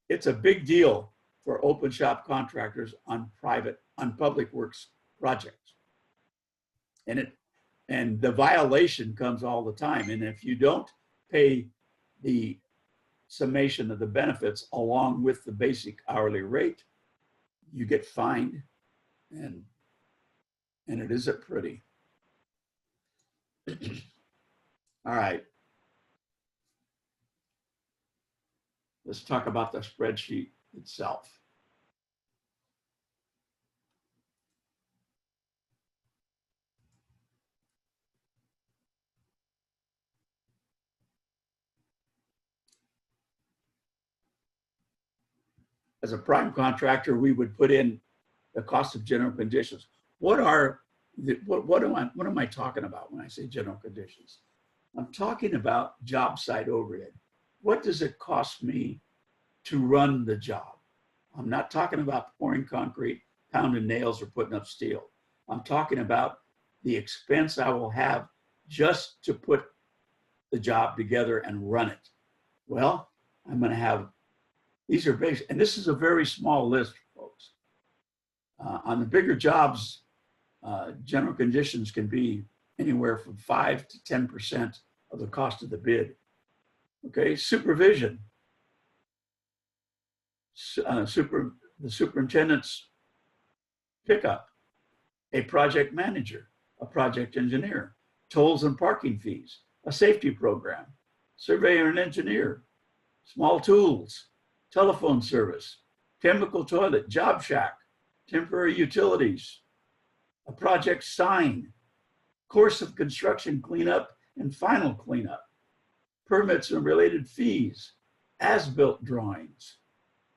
it's a big deal for open shop contractors on public works projects. And the violation comes all the time. And if you don't pay the summation of the benefits along with the basic hourly rate, you get fined, and it isn't pretty. All right. Let's talk about the spreadsheet itself. As a prime contractor, we would put in the cost of general conditions. What am I talking about when I say general conditions? I'm talking about job site overhead. What does it cost me to run the job? I'm not talking about pouring concrete, pounding nails, or putting up steel. I'm talking about the expense I will have just to put the job together and run it. Well, I'm going to have, these are basic, and this is a very small list, folks. On the bigger jobs, general conditions can be anywhere from 5 to 10% of the cost of the bid. Okay, supervision. The superintendent's pickup, a project manager, a project engineer, tolls and parking fees, a safety program, surveyor and engineer, small tools, telephone service, chemical toilet, job shack, temporary utilities, a project sign, course of construction cleanup and final cleanup, permits and related fees, as-built drawings,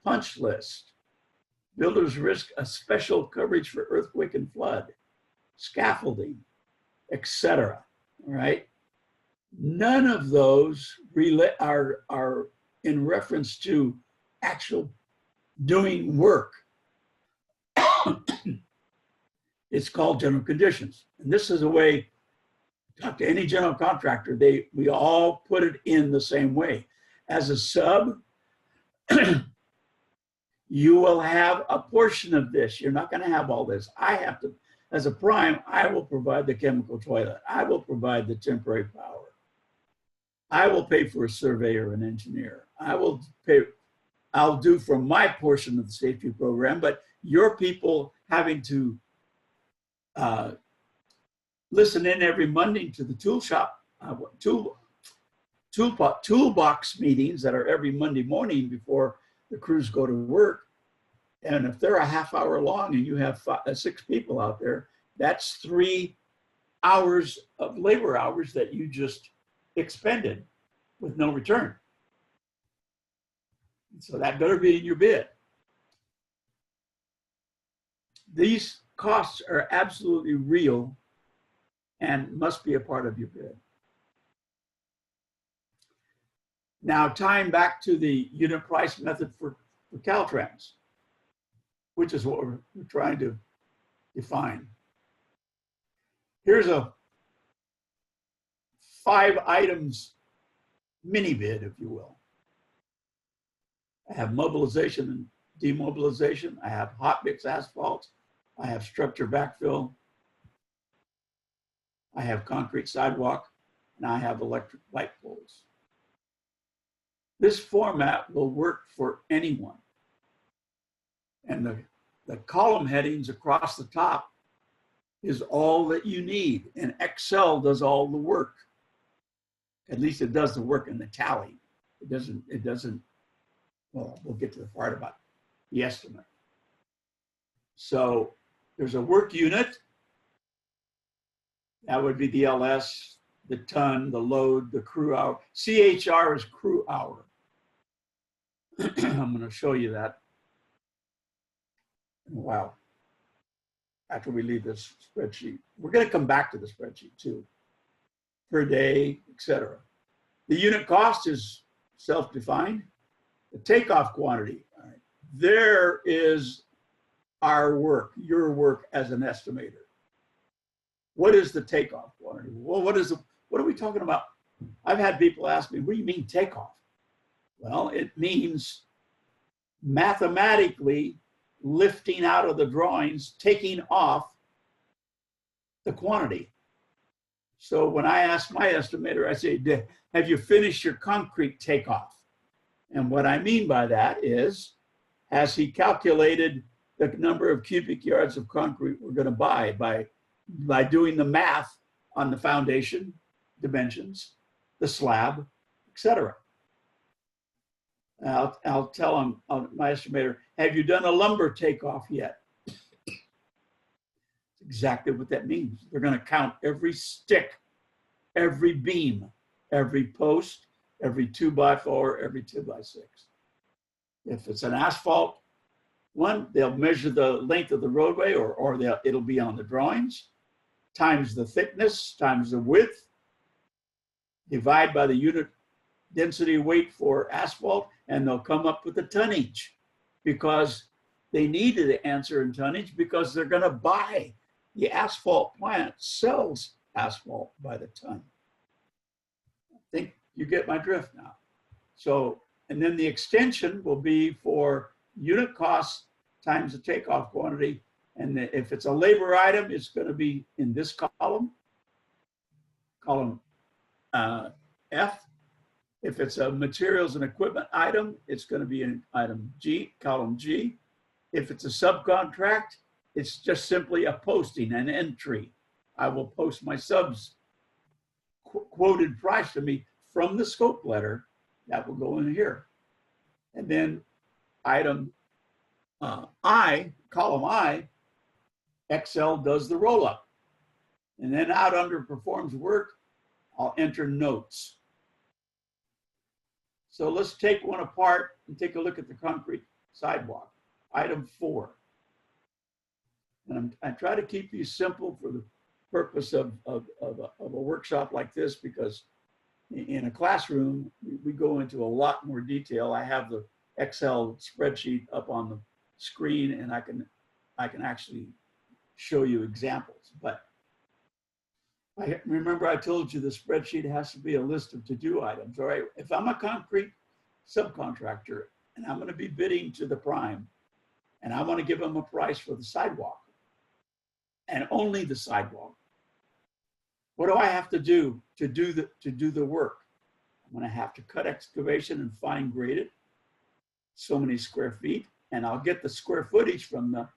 punch list, builder's risk, a special coverage for earthquake and flood, scaffolding, etc. All right. None of those are in reference to actual doing work. It's called general conditions. And this is a way, talk to any general contractor, we all put it in the same way. As a sub, you will have a portion of this. You're not going to have all this. I have to, as a prime, I will provide the chemical toilet. I will provide the temporary power. I will pay for a surveyor and engineer. I'll do from my portion of the safety program, but your people having to listen in every Monday to the toolbox meetings that are every Monday morning before the crews go to work. And if they're a half hour long and you have 6 people out there, that's 3 hours of labor hours that you just expended with no return. So that better be in your bid. These costs are absolutely real and must be a part of your bid. Now, tying back to the unit price method for Caltrans, which is what we're trying to define. Here's a 5 items mini bid, if you will. I have mobilization and demobilization. I have hot mix asphalt. I have structure backfill. I have concrete sidewalk, and I have electric light poles. This format will work for anyone. And the column headings across the top is all that you need. And Excel does all the work. At least it does the work in the tally. It doesn't, well, we'll get to the part about the estimate. So there's a work unit. That would be the LS, the ton, the load, the crew hour. CHR is crew hour. I'm going to show you that. Wow. After we leave this spreadsheet, we're going to come back to the spreadsheet too. Per day, etc. The unit cost is self-defined. The takeoff quantity. All right. There is our work, your work as an estimator. What is the takeoff quantity? Well, what are we talking about? I've had people ask me, what do you mean takeoff? Well, it means mathematically lifting out of the drawings, taking off the quantity. So when I ask my estimator, I say, have you finished your concrete takeoff? And what I mean by that is, has he calculated the number of cubic yards of concrete we're going to buy by doing the math on the foundation dimensions, the slab, etc. I'll tell him, my estimator, have you done a lumber takeoff yet? Exactly what that means. They're going to count every stick, every beam, every post, every 2x4, every 2x6. If it's an asphalt one, they'll measure the length of the roadway, or it'll be on the drawings, times the thickness, times the width, divide by the unit density weight for asphalt, and they'll come up with the tonnage, because they needed to answer in tonnage because they're going to buy. The asphalt plant sells asphalt by the ton. I think you get my drift now. So, and then the extension will be for unit cost times the takeoff quantity. And if it's a labor item, it's going to be in this column, column F. If it's a materials and equipment item, it's going to be in item G, column G. If it's a subcontract, it's just simply a posting, an entry. I will post my subs quoted price to me from the scope letter. That will go in here. And then item I, column I, Excel does the roll up. And then out under performs work, I'll enter notes. So let's take one apart and take a look at the concrete sidewalk. Item 4. And I try to keep these simple for the purpose of a workshop like this, because in a classroom, we go into a lot more detail. I have the Excel spreadsheet up on the screen, and I can actually show you examples. But I remember I told you the spreadsheet has to be a list of to-do items. All right, if I'm a concrete subcontractor and I'm going to be bidding to the prime, and I want to give them a price for the sidewalk, and only the sidewalk, what do I have to do to do the work? I'm going to have to cut excavation and fine grade it, so many square feet, and I'll get the square footage from the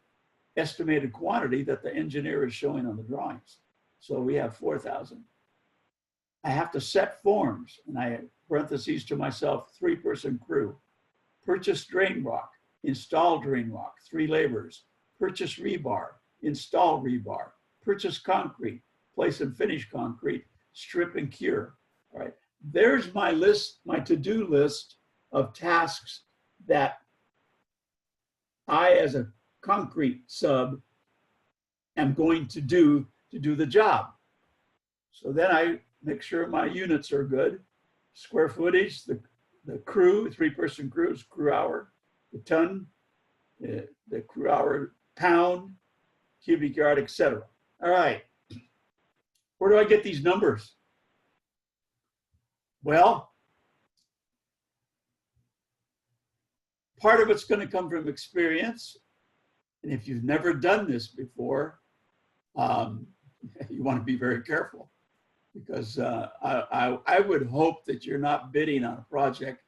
estimated quantity that the engineer is showing on the drawings. So we have 4,000. I have to set forms, and I parentheses to myself, 3-person crew. Purchase drain rock, install drain rock, 3 laborers. Purchase rebar, install rebar. Purchase concrete, place and finish concrete, strip and cure. All right, there's my list, my to-do list of tasks that I, as a concrete sub, am going to do the job. So then I make sure my units are good. Square footage, the crew, 3-person crew is crew hour, the ton, the crew hour pound, cubic yard, etc. All right. Where do I get these numbers? Well, part of it's going to come from experience. And if you've never done this before, you want to be very careful, because I would hope that you're not bidding on a project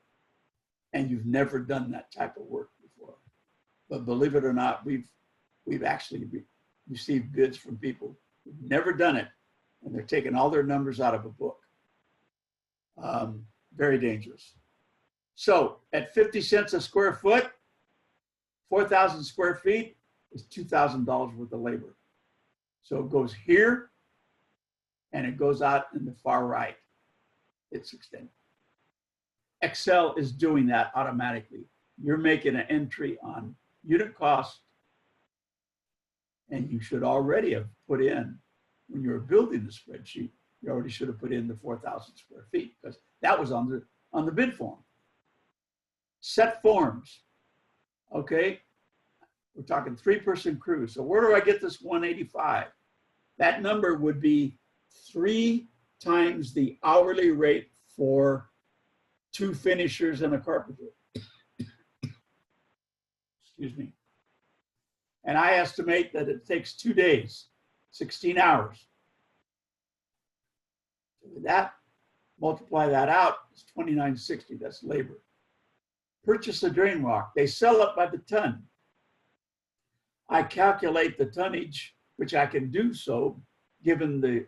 and you've never done that type of work before. But believe it or not, we've actually received bids from people who've never done it, and they're taking all their numbers out of a book. Very dangerous. So at 50 cents a square foot, 4,000 square feet is $2,000 worth of labor. So it goes here and it goes out in the far right. It's extended. Excel is doing that automatically. You're making an entry on unit cost, and you should already have put in, when you were building the spreadsheet, you already should have put in the 4,000 square feet, because that was on the bid form. Set forms, okay? We're talking 3-person crew. So where do I get this 185? That number would be 3 times the hourly rate for 2 finishers and a carpenter. Excuse me. And I estimate that it takes 2 days, 16 hours. So with that, multiply that out, it's $29.60, that's labor. Purchase a drain rock, they sell it by the ton. I calculate the tonnage, which I can do so given the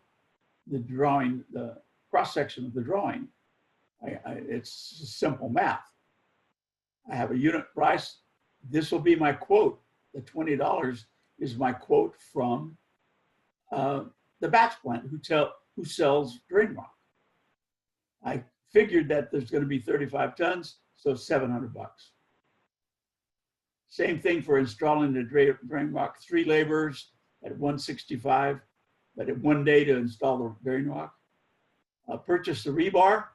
drawing, the cross-section of the drawing. It's simple math. I have a unit price. This will be my quote. The $20 is my quote from the batch plant who sells drain rock. I figured that there's going to be 35 tons, so $700. Same thing for installing the drain rock, 3 laborers at $165, but at 1 day to install the drain rock. Purchase the rebar.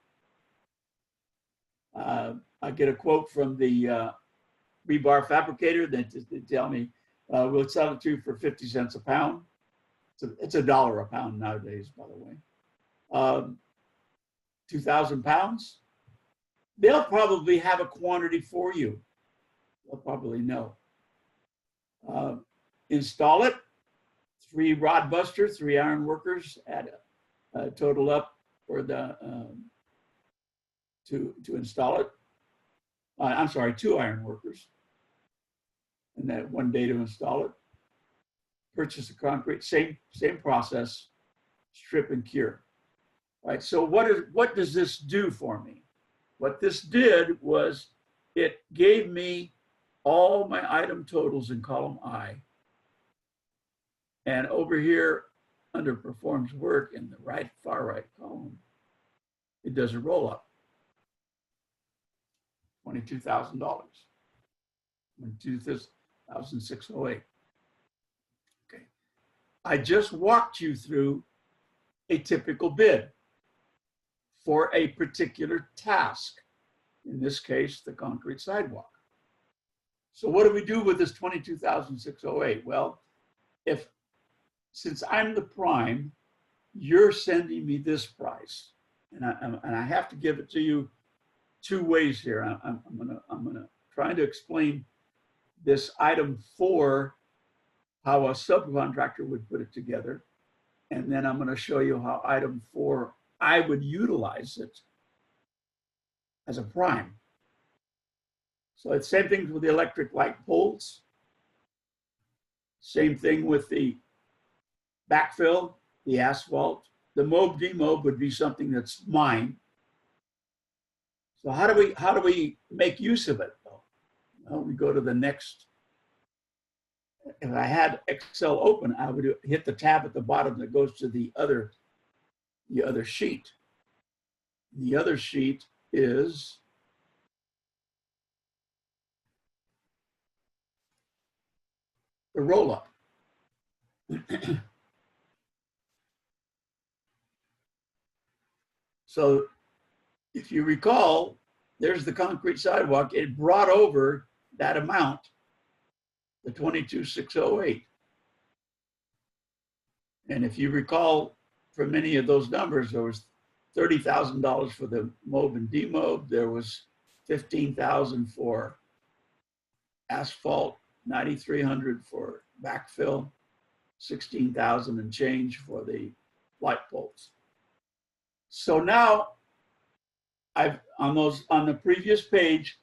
I get a quote from the rebar fabricator that they tell me, we'll sell it to you for 50 cents a pound. So it's $1 a pound nowadays, by the way. 2,000 pounds. They'll probably have a quantity for you. They'll probably know. Install it. 3 rod buster, 3 iron workers at a total up for the to install it. I'm sorry, 2 iron workers, and that 1 day to install it. Purchase the concrete, same process, strip and cure. All right. So what does this do for me? What this did was it gave me all my item totals in column I. And over here under performs work in the far right column, it does a roll up. $22,000. $22,608. Okay. I just walked you through a typical bid for a particular task. In this case, the concrete sidewalk. So what do we do with this $22,608? Well, since I'm the prime, you're sending me this price, and I have to give it to you 2 ways here. I'm gonna try to explain this item 4, how a subcontractor would put it together, and then I'm going to show you how item 4 I would utilize it as a prime. So it's same thing with the electric light poles. Same thing with the backfill, the asphalt. The mob demob would be something that's mine. So how do we make use of it though? Well, we go to the next. If I had Excel open, I would hit the tab at the bottom that goes to the other sheet. The other sheet is the roll-up. So if you recall, there's the concrete sidewalk. It brought over that amount, the 22,608. And if you recall from many of those numbers, there was $30,000 for the mob and demob. There was $15,000 for asphalt, $9,300 for backfill, $16,000 and change for the light poles. So now on the previous page,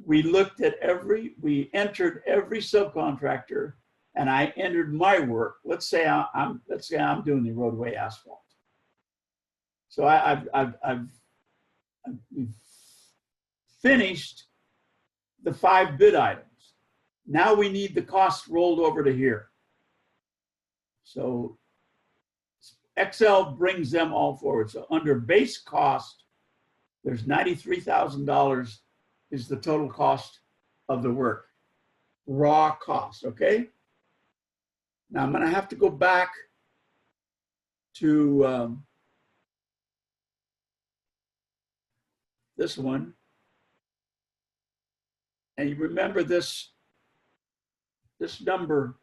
we entered every subcontractor, and I entered my work. Let's say I'm doing the roadway asphalt. So I've finished the 5 bid items. Now we need the costs rolled over to here. So Excel brings them all forward. So under base cost, there's $93,000 is the total cost of the work. Raw cost, okay? Now I'm gonna have to go back to this one. And you remember this number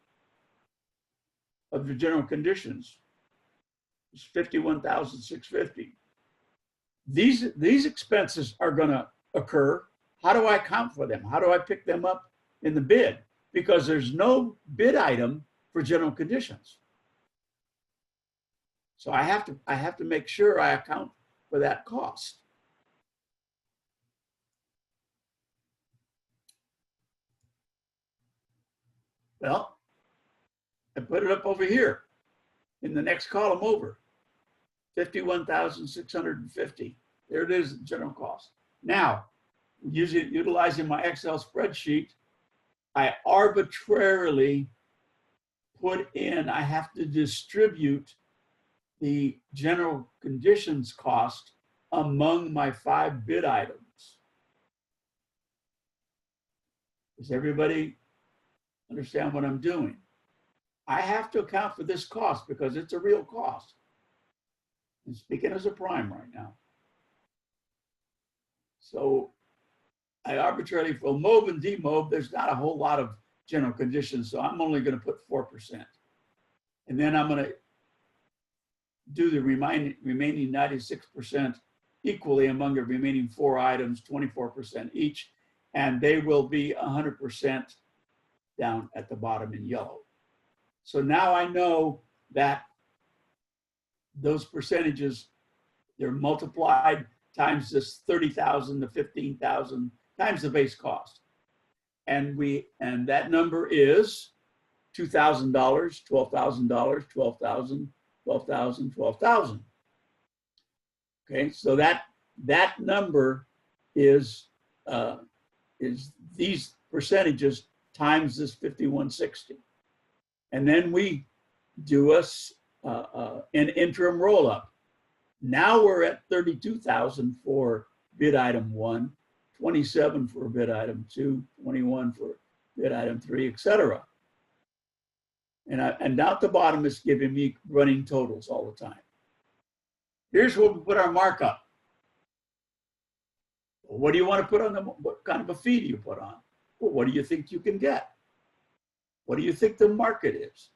of the general conditions is $51,650. These expenses are gonna occur. How do I account for them? How do I pick them up in the bid? Because there's no bid item for general conditions. So I have to make sure I account for that cost. Well, I put it up over here in the next column over, 51,650. There it is, general cost. Now, utilizing my Excel spreadsheet, I arbitrarily put in, I have to distribute the general conditions cost among my 5 bid items. Does everybody understand what I'm doing? I have to account for this cost because it's a real cost. I'm speaking as a prime right now. So I arbitrarily, for mob and demob, there's not a whole lot of general conditions, so I'm only going to put 4%. And then I'm going to do the remaining 96% equally among the remaining 4 items, 24% each, and they will be 100% down at the bottom in yellow. So now I know that those percentages, they're multiplied times this 30,000 to 15,000 times the base cost. And that number is $2,000, $12,000, $12,000, $12,000, $12,000. Okay, so that number is these percentages times this 5160. And then we do an interim roll up. Now we're at 32,000 for bid item 1, 27 for bid item 2, 21 for bid item 3, etc. And down at the bottom is giving me running totals all the time. Here's where we put our markup. Well, what do you want to put on what kind of a fee do you put on? Well, what do you think you can get? What do you think the market is?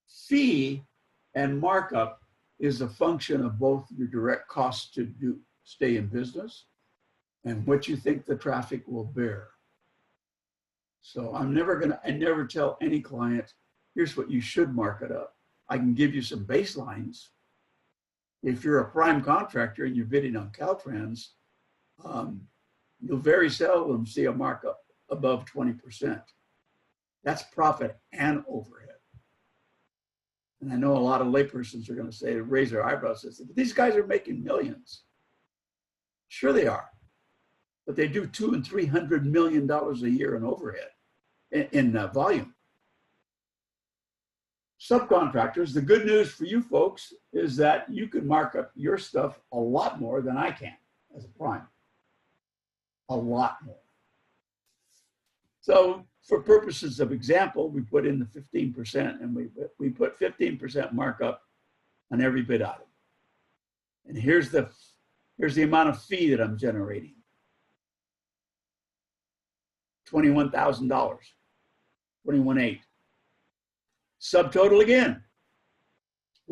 Fee and markup is a function of both your direct costs to stay in business and what you think the traffic will bear. So I never tell any client, here's what you should mark it up. I can give you some baselines. If you're a prime contractor and you're bidding on Caltrans, you'll very seldom see a markup above 20%. That's profit and overhead. And I know a lot of laypersons are going to say, raise their eyebrows and say, but these guys are making millions. Sure they are, but they do $200 and $300 million a year in overhead, in volume. Subcontractors, the good news for you folks is that you can mark up your stuff a lot more than I can as a prime. A lot more. So for purposes of example, we put in the 15% and we put 15% markup on every bid item. And here's the amount of fee that I'm generating. $21,000, $21,800. Subtotal again,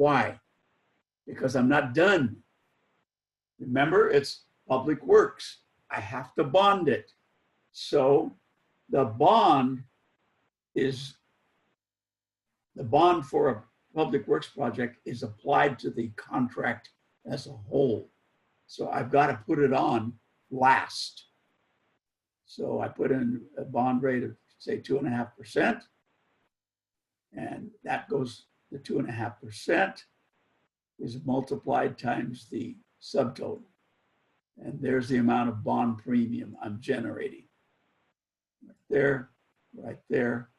Why? Because I'm not done. Remember, it's public works. I have to bond it. So the bond for a public works project is applied to the contract as a whole. So I've got to put it on last. So I put in a bond rate of, say, 2.5%. And that goes, the 2.5% is multiplied times the subtotal. And there's the amount of bond premium I'm generating. Right there.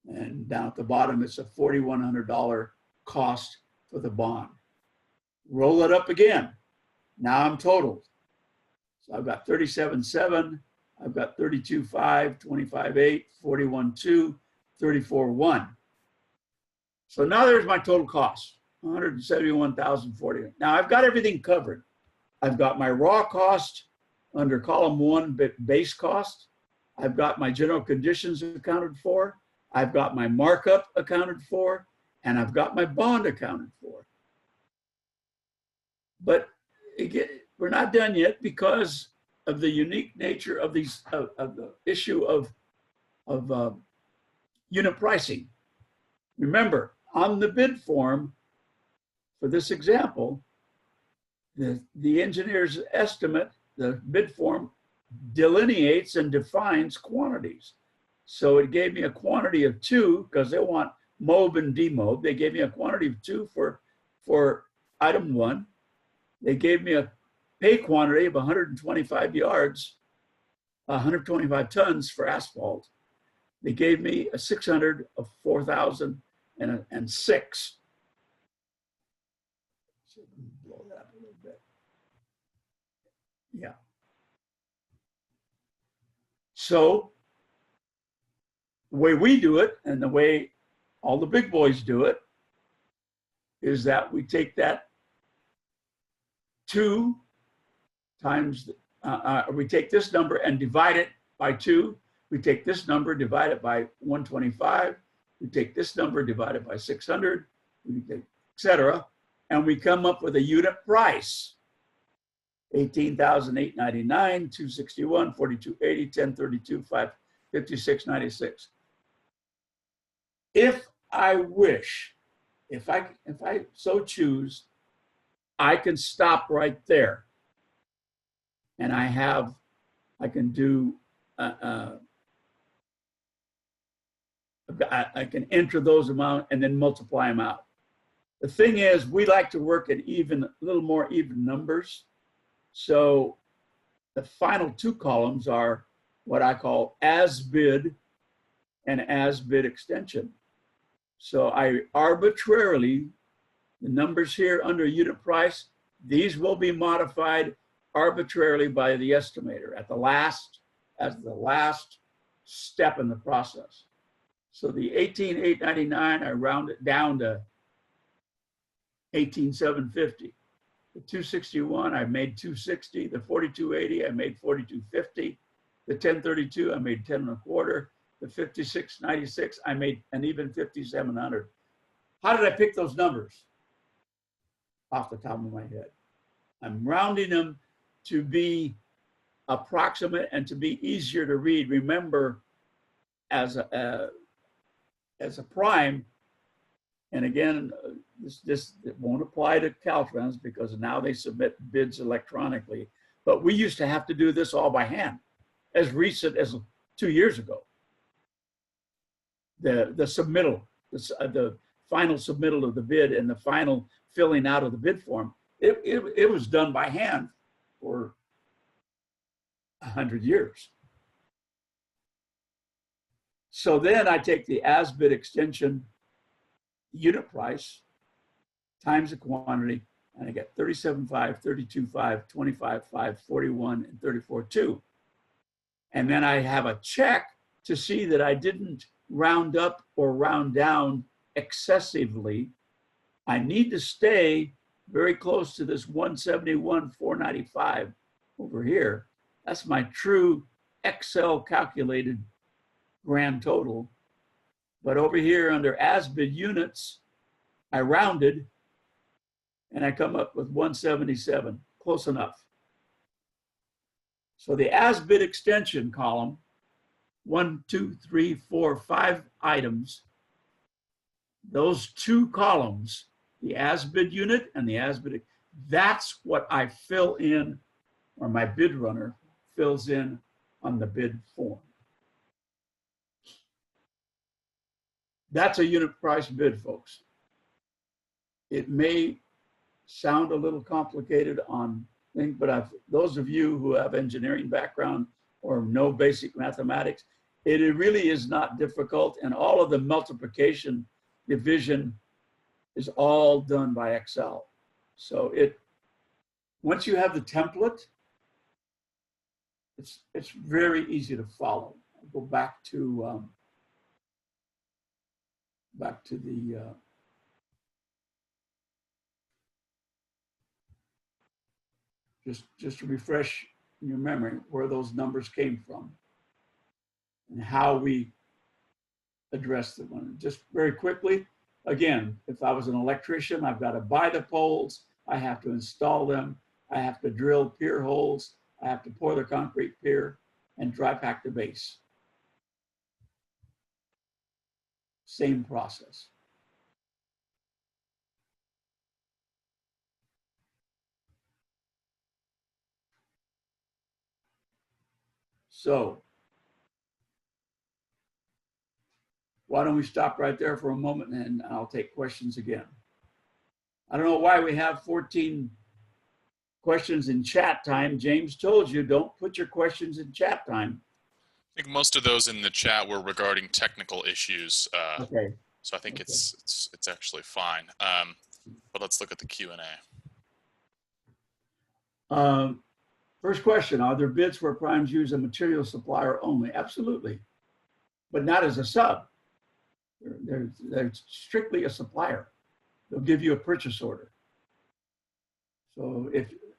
And down at the bottom, it's a $4,100 cost for the bond. Roll it up again. Now I'm totaled. So I've got 37.7, I've got 32.5, 25.8, 41.2, 34.1. So now there's my total cost, $171,040. Now I've got everything covered. I've got my raw cost under column 1, base cost. I've got my general conditions accounted for. I've got my markup accounted for, and I've got my bond accounted for. But again, we're not done yet because of the unique nature of these of the issue of unit pricing. Remember, on the bid form for this example, the engineer's estimate, the bid form delineates and defines quantities. So it gave me a quantity of 2 because they want MOB and demob. They gave me a quantity of 2 for item 1. They gave me a pay quantity of 125 yards, 125 tons for asphalt. They gave me a 600 of 4,006. So blow that up a little bit. Yeah. So the way we do it and the way all the big boys do it is that we take that 2 times, we take this number and divide it by 2. We take this number, divide it by 125. We take this number, divide it by 600, we take, et cetera, and we come up with a unit price. 18,899, 261, 4280, 1032, 556.96. If I wish, if I so choose, I can stop right there, and I can do. I can enter those amounts and then multiply them out. The thing is, we like to work at a little more even numbers. So the final 2 columns are what I call as bid and as bid extension. So I arbitrarily, the numbers here under unit price, these will be modified arbitrarily by the estimator as the last step in the process. So the 18,899, I round it down to 18,750. The 261, I made 260. The 4280, I made 4250. The 1032, I made 10.25. The 56.96, I made an even 5,700. How did I pick those numbers? Off the top of my head. I'm rounding them to be approximate and to be easier to read. Remember, as a prime, and again, this won't apply to Caltrans because now they submit bids electronically, but we used to have to do this all by hand as recent as 2 years ago. The submittal, the final submittal of the bid and the final filling out of the bid form, it was done by hand for 100 years. So then I take the as bid extension unit price times the quantity, and I get 37.5, 32.5, 25.5, 41, and 34.2. And then I have a check to see that I didn't round up or round down excessively. I need to stay very close to this 171,495 over here. That's my true Excel calculated grand total. But over here under as bid units, I rounded and I come up with 177, close enough. So the as bid extension column, 1, 2, 3, 4, 5 items, those 2 columns, the as bid unit and the as bid, that's what I fill in, or my bid runner fills in on the bid form. That's a unit price bid, folks. It may sound a little complicated on things, but those of you who have engineering background or know basic mathematics, it really is not difficult, and all of the multiplication, division is all done by Excel. So once you have the template, it's very easy to follow. I'll go back to the just to refresh your memory where those numbers came from and how we address them. Just very quickly, again, if I was an electrician, I've got to buy the poles, I have to install them, I have to drill pier holes, I have to pour the concrete pier and dry pack the base. Same process. So why don't we stop right there for a moment and I'll take questions again. I don't know why we have 14 questions in chat time. James told you don't put your questions in chat time. I think most of those in the chat were regarding technical issues. Okay. So I think it's actually fine. But let's look at the Q&A. First question, are there bids where primes use a material supplier only? Absolutely, but not as a sub. They're strictly a supplier. They'll give you a purchase order. So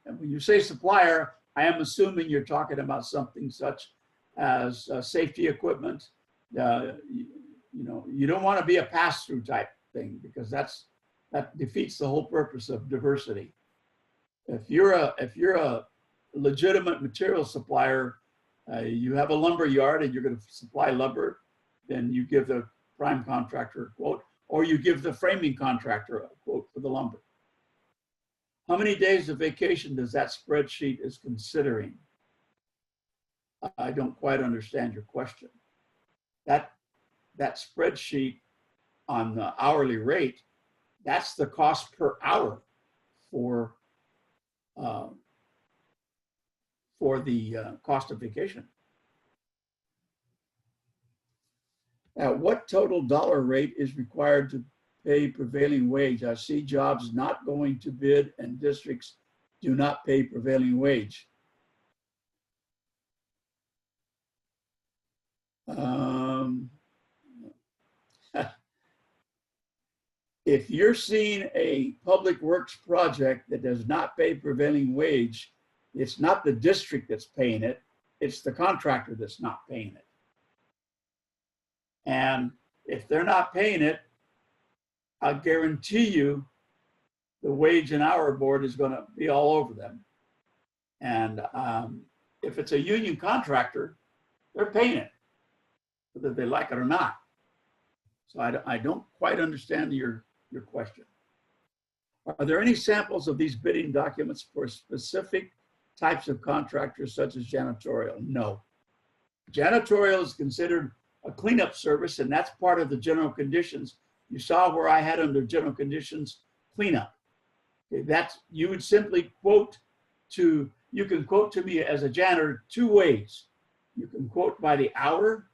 when you say supplier, I am assuming you're talking about something such as safety equipment. You don't want to be a pass-through type thing because that defeats the whole purpose of diversity. If you're a legitimate material supplier, you have a lumber yard and you're going to supply lumber, then you give the prime contractor a quote, or you give the framing contractor a quote for the lumber. How many days of vacation does that spreadsheet is considering? I don't quite understand your question. That spreadsheet on the hourly rate, that's the cost per hour for the cost of vacation. At what total dollar rate is required to pay prevailing wage? I see jobs not going to bid and districts do not pay prevailing wage. If you're seeing a public works project that does not pay prevailing wage, it's not the district that's paying it, it's the contractor that's not paying it. And if they're not paying it, I guarantee you the wage and hour board is going to be all over them. And if it's a union contractor, they're paying it, whether they like it or not. So I don't quite understand your question. Are there any samples of these bidding documents for specific types of contractors such as janitorial? No. Janitorial is considered a cleanup service, and that's part of the general conditions. You saw where I had under general conditions cleanup. Okay, you would simply you can quote to me as a janitor 2 ways. You can quote by the hour,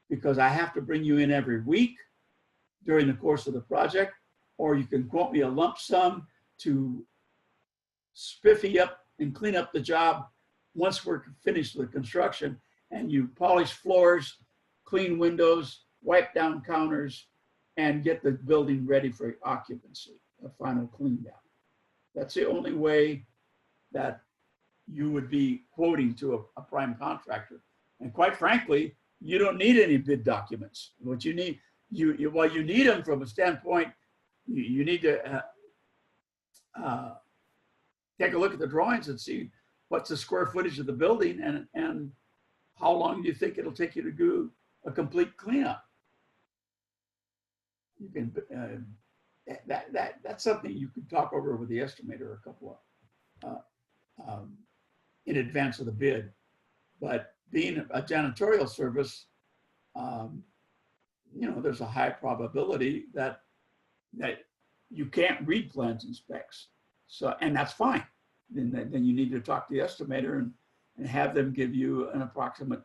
because I have to bring you in every week during the course of the project, or you can quote me a lump sum to spiffy up and clean up the job once we're finished with construction, and you polish floors, clean windows, wipe down counters, and get the building ready for occupancy, a final clean down. That's the only way that you would be quoting to a prime contractor. And quite frankly, you don't need any bid documents. What you need, you need them from a standpoint, you need to take a look at the drawings and see what's the square footage of the building and how long do you think it'll take you to do a complete cleanup. You can that's something you could talk over with the estimator a couple of in advance of the bid. But being a janitorial service, you know, there's a high probability that you can't read plans and specs. So, and that's fine. Then you need to talk to the estimator and have them give you an approximate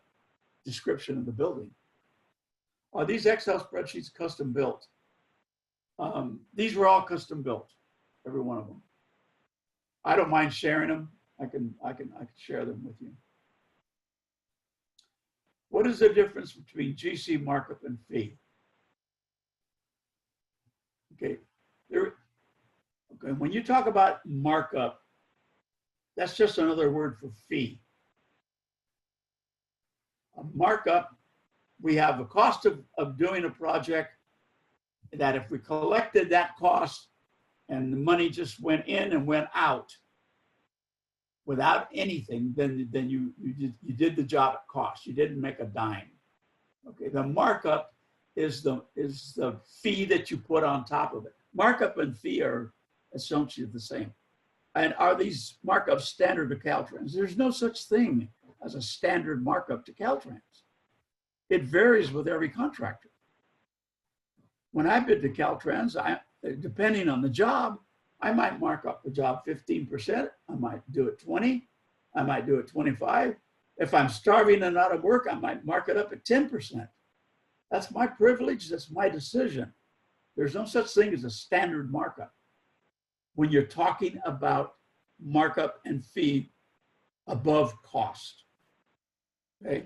description of the building. Are these Excel spreadsheets custom built? These were all custom built, every one of them. I don't mind sharing them. I can share them with you. What is the difference between GC markup and fee? Okay, when you talk about markup, that's just another word for fee. A markup, we have a cost of doing a project that if we collected that cost and the money just went in and went out without anything, then you did the job at cost. You didn't make a dime. Okay, the markup is the fee that you put on top of it. Markup and fee are essentially the same. And are these markups standard to Caltrans? There's no such thing as a standard markup to Caltrans. It varies with every contractor. When I bid to Caltrans, depending on the job, I might mark up the job 15%. I might do it 20. I might do it 25. If I'm starving and out of work, I might mark it up at 10%. That's my privilege. That's my decision. There's no such thing as a standard markup when you're talking about markup and fee above cost. Okay.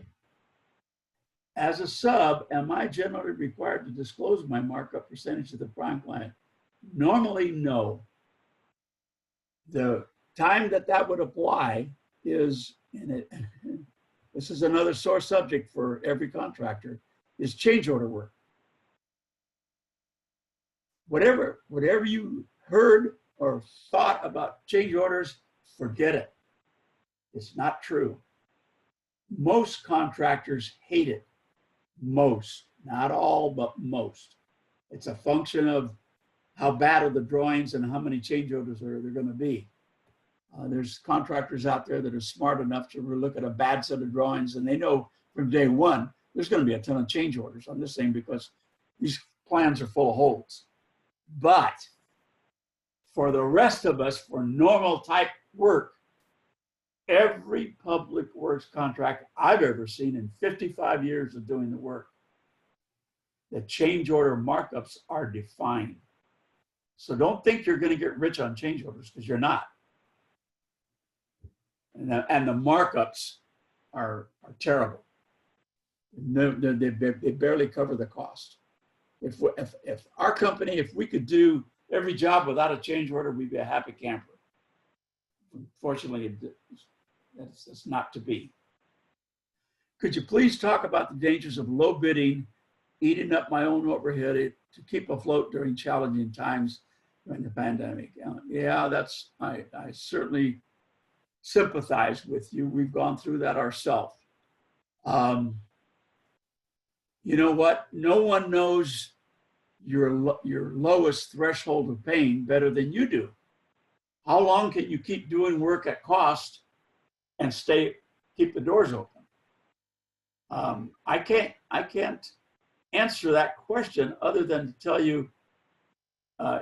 As a sub, am I generally required to disclose my markup percentage to the prime client? Normally, no. The time that would apply is, this is another sore subject for every contractor, is change order work. Whatever you heard or thought about change orders, forget it. It's not true. Most contractors hate it. Most, not all, but most. It's a function of how bad are the drawings and how many change orders are there going to be. There's contractors out there that are smart enough to look at a bad set of drawings and they know from day one there's going to be a ton of change orders on this thing because these plans are full of holes. But for the rest of us, for normal type work, every public works contract I've ever seen in 55 years of doing the work, the change order markups are defined. So don't think you're going to get rich on change orders because you're not. And the markups are terrible. They barely cover the cost. If our company, if we could do every job without a change order, we'd be a happy camper. Unfortunately, that's not to be. Could you please talk about the dangers of low bidding, eating up my own overhead to keep afloat during challenging times during the pandemic? Yeah, I certainly sympathize with you. We've gone through that ourselves. You know what? No one knows your lowest threshold of pain better than you do. How long can you keep doing work at cost and keep the doors open? I can't answer that question other than to tell you,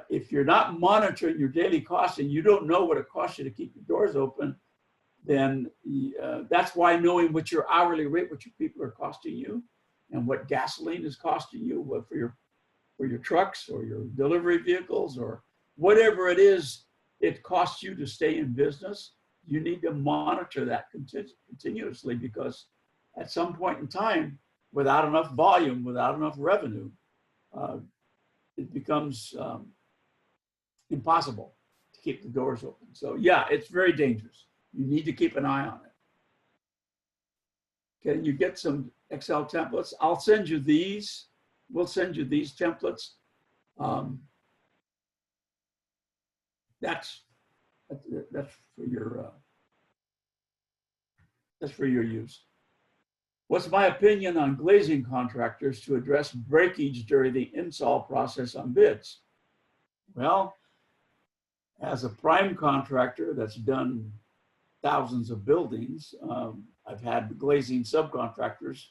if you're not monitoring your daily costs and you don't know what it costs you to keep your doors open, then that's why knowing what your hourly rate, what your people are costing you, and what gasoline is costing you, what for your trucks or your delivery vehicles or whatever it is, it costs you to stay in business. You need to monitor that continuously because at some point in time, without enough volume, without enough revenue, it becomes impossible to keep the doors open. So yeah, it's very dangerous. You need to keep an eye on it. Okay, you get some Excel templates. I'll send you these. We'll send you these templates. That's for your use. What's my opinion on glazing contractors to address breakage during the install process on bids? Well, as a prime contractor that's done thousands of buildings, I've had glazing subcontractors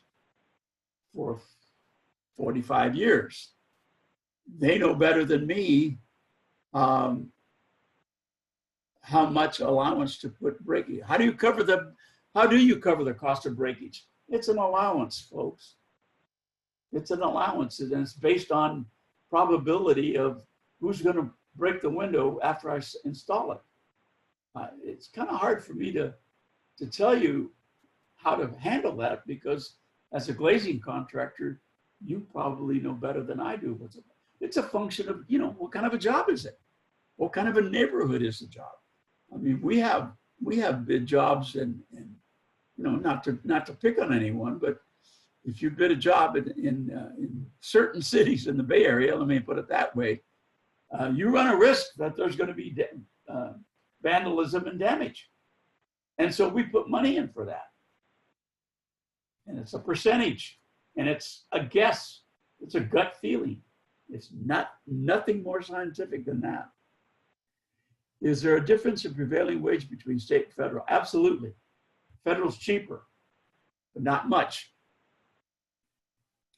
for 45 years. They know better than me how much allowance to put breakage. How do you cover the cost of breakage? It's an allowance, folks. It's an allowance, and it's based on probability of who's going to break the window after I install it. It's kind of hard for me to tell you how to handle that, because as a glazing contractor, you probably know better than I do. It's a function of, what kind of a job is it? What kind of a neighborhood is the job? I mean, we have bid jobs, and not to pick on anyone, but if you bid a job in certain cities in the Bay Area, let me put it that way, you run a risk that there's going to be vandalism and damage. And so we put money in for that. And it's a percentage, and it's a guess. It's a gut feeling. It's nothing more scientific than that. Is there a difference in prevailing wage between state and federal? Absolutely. Federal's cheaper, but not much.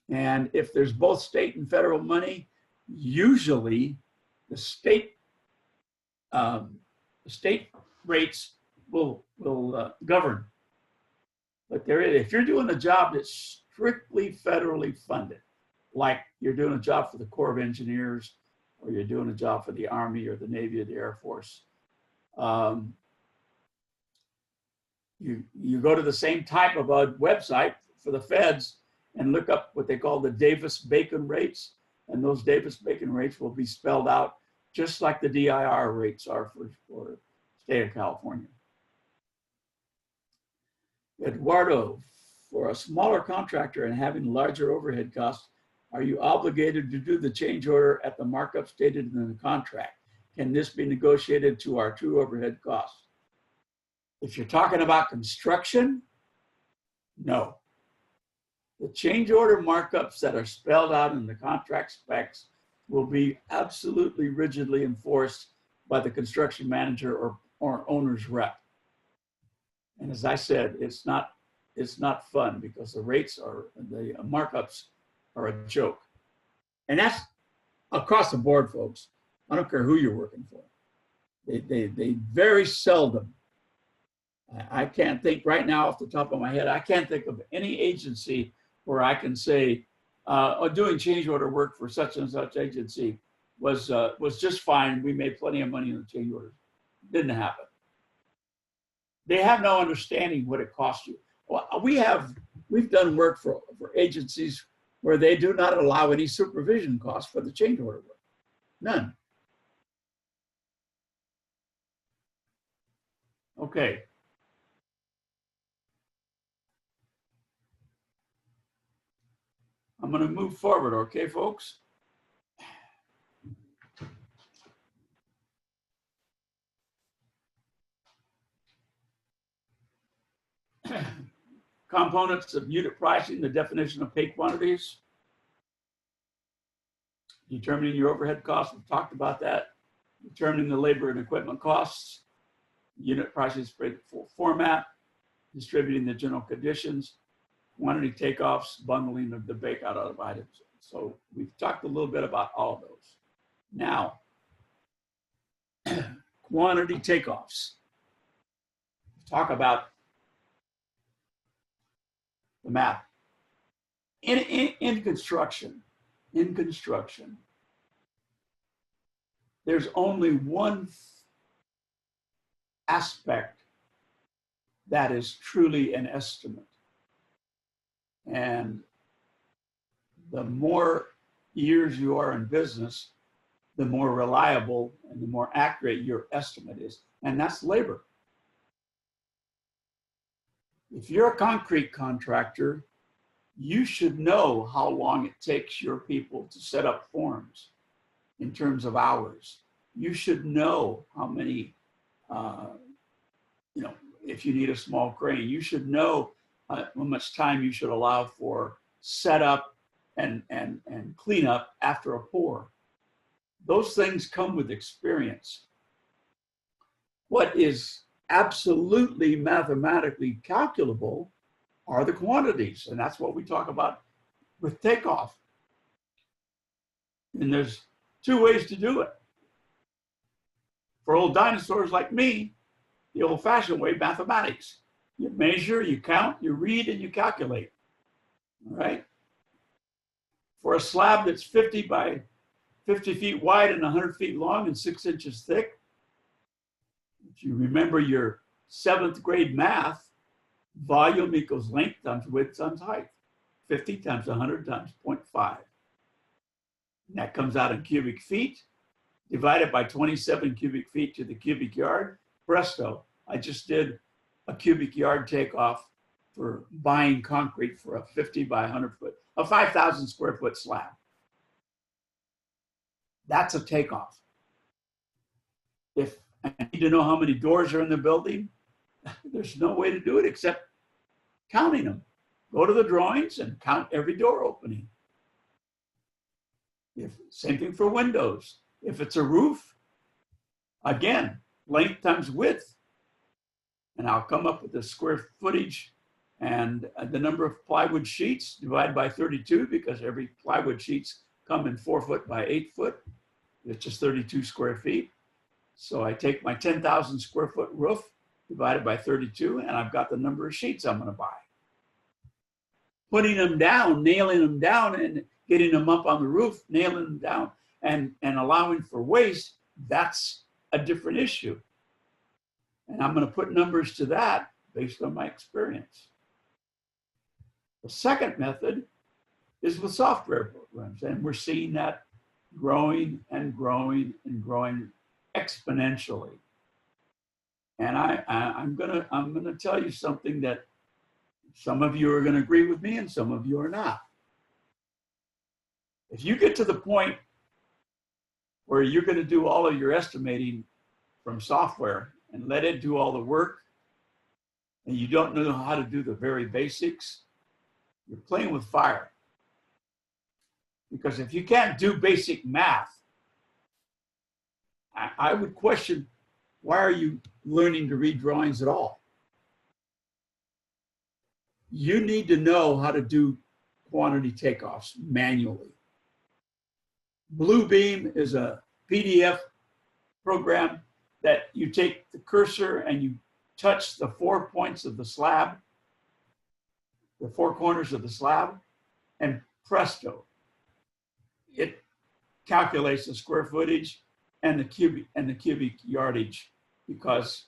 And if there's both state and federal money, usually the state rates will govern. But if you're doing a job that's strictly federally funded, like you're doing a job for the Corps of Engineers, or you're doing a job for the Army or the Navy or the Air Force, you go to the same type of a website for the feds and look up what they call the Davis-Bacon rates, and those Davis-Bacon rates will be spelled out just like the DIR rates are for the state of California. Eduardo, for a smaller contractor and having larger overhead costs, are you obligated to do the change order at the markup stated in the contract? Can this be negotiated to our true overhead costs? If you're talking about construction, no. The change order markups that are spelled out in the contract specs will be absolutely rigidly enforced by the construction manager or owner's rep. And as I said, it's not fun, because the markups are a joke. And that's across the board, folks. I don't care who you're working for. They very seldom, I can't think right now off the top of my head, I can't think of any agency where I can say, doing change order work for such and such agency was just fine. We made plenty of money in the change orders. Didn't happen. They have no understanding what it costs you. Well, we've done work for agencies where they do not allow any supervision costs for the change order work. None. Okay. I'm going to move forward, okay, folks? Components of unit pricing, the definition of pay quantities, determining your overhead costs, we've talked about that, determining the labor and equipment costs, unit pricing format, distributing the general conditions, quantity takeoffs, bundling of the bake-out of items. So we've talked a little bit about all of those. Now, quantity takeoffs. Talk about the math. In construction, there's only one aspect that is truly an estimate. And the more years you are in business, the more reliable and the more accurate your estimate is. And that's labor. If you're a concrete contractor, you should know how long it takes your people to set up forms in terms of hours. You should know how many You know, if you need a small crane, you should know how much time you should allow for setup and cleanup after a pour. Those things come with experience. What is absolutely mathematically calculable are the quantities, and that's what we talk about with takeoff. And there's two ways to do it. For old dinosaurs like me, the old-fashioned way, mathematics. You measure, you count, you read, and you calculate. All right? For a slab that's 50 by 50 feet wide and 100 feet long and 6 inches thick, if you remember your 7th grade math, volume equals length times width times height. 50 times 100 times 0.5. And that comes out in cubic feet, divided by 27 cubic feet to the cubic yard. Presto, I just did a cubic yard takeoff for buying concrete for a 50 by 100 foot, a 5,000 square foot slab. That's a takeoff. If I need to know how many doors are in the building, there's no way to do it except counting them. Go to the drawings and count every door opening. Same thing for windows. If it's a roof, again, length times width. And I'll come up with the square footage and the number of plywood sheets divided by 32, because every plywood sheets come in 4 foot by 8 foot. It's just 32 square feet. So I take my 10,000 square foot roof divided by 32, and I've got the number of sheets I'm going to buy. Putting them down, nailing them down, and getting them up on the roof, nailing them down, and allowing for waste, that's a different issue. And I'm going to put numbers to that based on my experience. The second method is with software programs, and we're seeing that growing and growing and growing exponentially. And I'm gonna tell you something that some of you are going to agree with me and some of you are not. If you get to the point where you're going to do all of your estimating from software and let it do all the work, and you don't know how to do the very basics, you're playing with fire. Because if you can't do basic math, I would question, why are you learning to read drawings at all? You need to know how to do quantity takeoffs manually. Bluebeam is a PDF program that you take the cursor and you touch the 4 points of the slab, the 4 corners of the slab, and presto, it calculates the square footage and the cubic yardage, because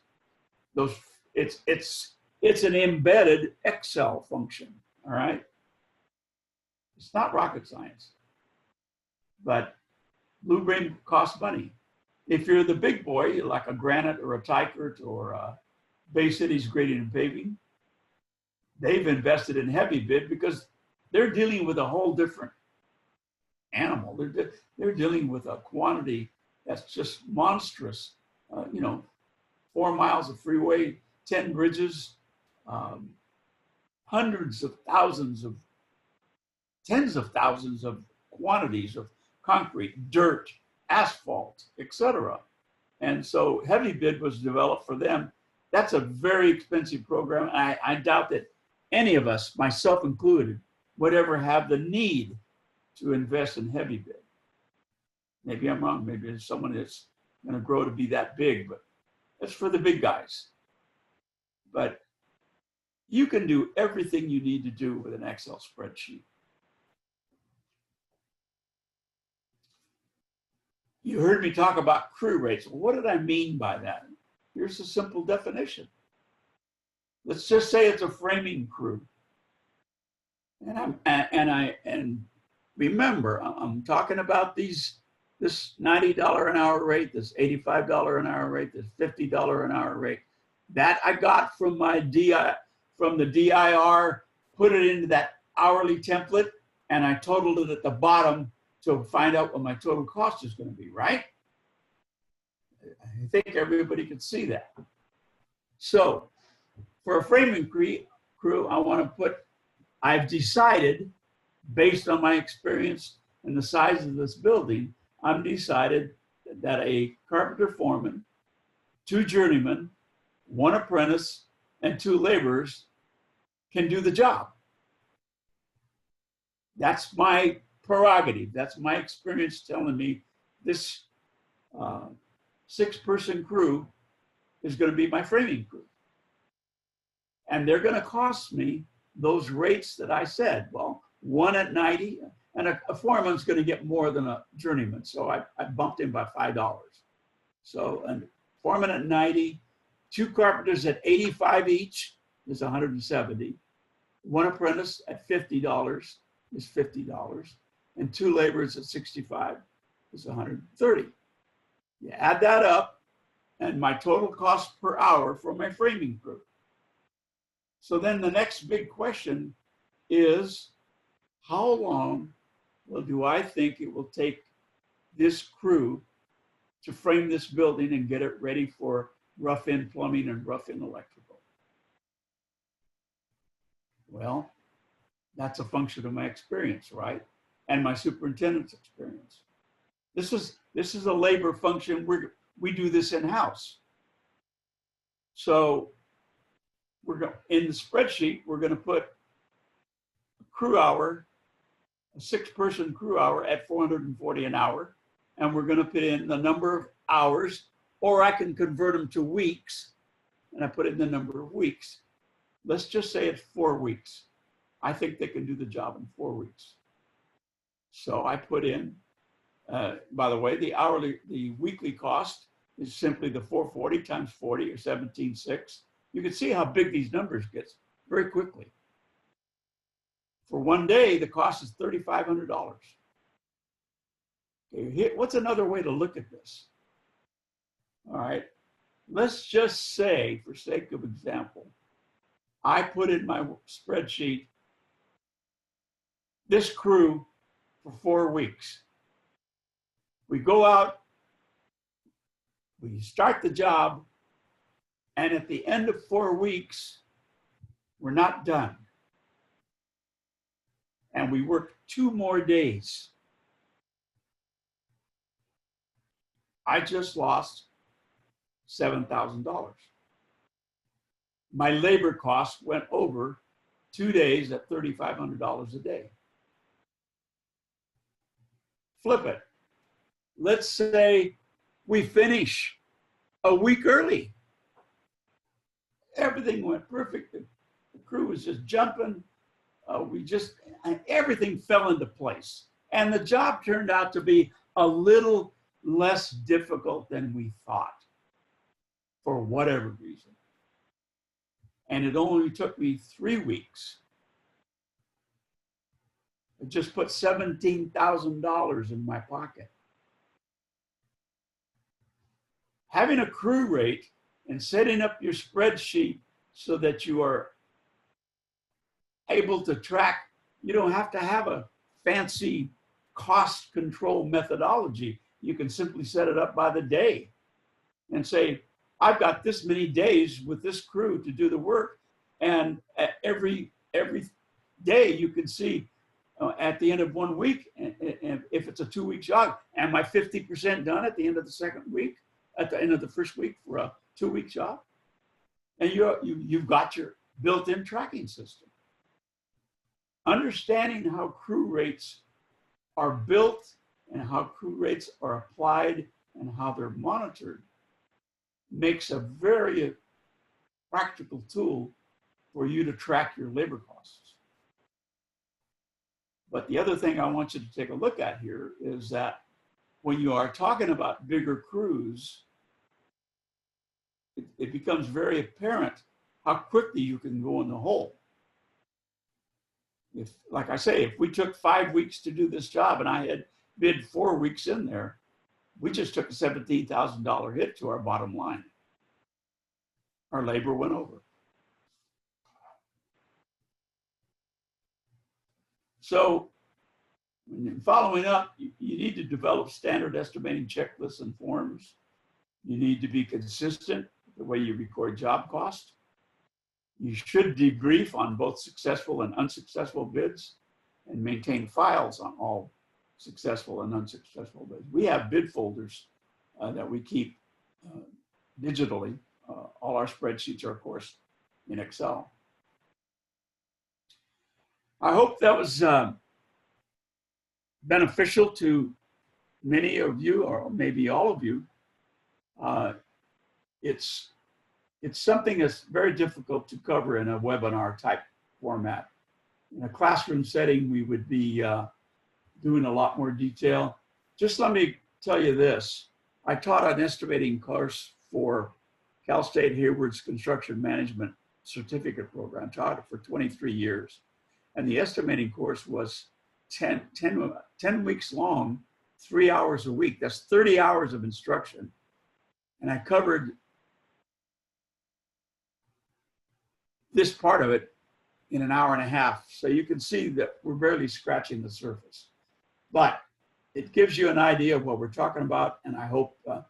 those it's an embedded Excel function. All right, it's not rocket science, but Bluebeam costs money. If you're the big boy, like a Granite or a Tykert or a Bay Cities Grading and Paving, they've invested in heavy bid because they're dealing with a whole different animal. They're dealing with a quantity that's just monstrous. 4 miles of freeway, 10 bridges, hundreds of thousands of, tens of thousands of quantities of concrete, dirt, asphalt, etc. And so heavy bid was developed for them. That's a very expensive program. I doubt that any of us, myself included, would ever have the need to invest in heavy bid. Maybe I'm wrong. Maybe there's someone that's going to grow to be that big, but that's for the big guys. But you can do everything you need to do with an Excel spreadsheet. You heard me talk about crew rates. Well, what did I mean by that? Here's a simple definition. Let's just say it's a framing crew. And remember, I'm talking about this $90 an hour rate, this $85 an hour rate, this $50 an hour rate. That I got from the DIR, put it into that hourly template, and I totaled it at the bottom to find out what my total cost is going to be, right? I think everybody could see that. So for a framing crew, I want to put, I've decided, based on my experience and the size of this building, I've decided that a carpenter foreman, 2 journeymen, 1 apprentice, and 2 laborers can do the job. That's my prerogative. That's my experience telling me this 6-person crew is going to be my framing crew. And they're going to cost me those rates that I said. Well, 1 at 90, and a foreman's going to get more than a journeyman. So I bumped him by $5. So a foreman at 90, 2 carpenters at 85 each is 170. 1 apprentice at $50 is $50. And 2 laborers at 65 is 130. You add that up, and my total cost per hour for my framing crew. So then the next big question is, how long do I think it will take this crew to frame this building and get it ready for rough-in plumbing and rough-in electrical? Well, that's a function of my experience, right? And my superintendent's experience. This is a labor function. We do this in-house. So in the spreadsheet, we're going to put a crew hour, a 6-person crew hour at $440 an hour. And we're going to put in the number of hours, or I can convert them to weeks. And I put in the number of weeks. Let's just say it's 4 weeks. I think they can do the job in 4 weeks. So I put in, by the way, the weekly cost is simply the 440 times 40 or 17.6. You can see how big these numbers get very quickly. For 1 day, the cost is $3,500. Okay, what's another way to look at this? All right, let's just say, for sake of example, I put in my spreadsheet this crew for 4 weeks. We go out, we start the job, and at the end of 4 weeks, we're not done. And we work 2 more days. I just lost $7,000. My labor costs went over 2 days at $3,500 a day. Flip it. Let's say we finish a week early. Everything went perfect. The crew was just jumping. Everything fell into place. And the job turned out to be a little less difficult than we thought, for whatever reason. And it only took me 3 weeks. It just put $17,000 in my pocket. Having a crew rate and setting up your spreadsheet so that you are able to track, you don't have to have a fancy cost control methodology. You can simply set it up by the day and say, I've got this many days with this crew to do the work. And every day you can see at the end of 1 week, and if it's a 2-week job, am I 50% done at the end of the second week, at the end of the first week for a 2-week job? And you've got your built-in tracking system. Understanding how crew rates are built and how crew rates are applied and how they're monitored makes a very practical tool for you to track your labor costs. But the other thing I want you to take a look at here is that when you are talking about bigger crews, it becomes very apparent how quickly you can go in the hole. If, like I say, if we took 5 weeks to do this job and I had bid 4 weeks in there, we just took a $17,000 hit to our bottom line. Our labor went over. So when following up, you need to develop standard estimating checklists and forms. You need to be consistent with the way you record job cost. You should debrief on both successful and unsuccessful bids and maintain files on all successful and unsuccessful bids. We have bid folders that we keep digitally. All our spreadsheets are, of course, in Excel. I hope that was beneficial to many of you, or maybe all of you. It's something that's very difficult to cover in a webinar type format. In a classroom setting, we would be doing a lot more detail. Just let me tell you this. I taught an estimating course for Cal State Hayward's Construction Management Certificate Program. Taught it for 23 years. And the estimating course was 10 weeks long, 3 hours a week. That's 30 hours of instruction. And I covered this part of it in an hour and a half. So you can see that we're barely scratching the surface. But it gives you an idea of what we're talking about, and I hope it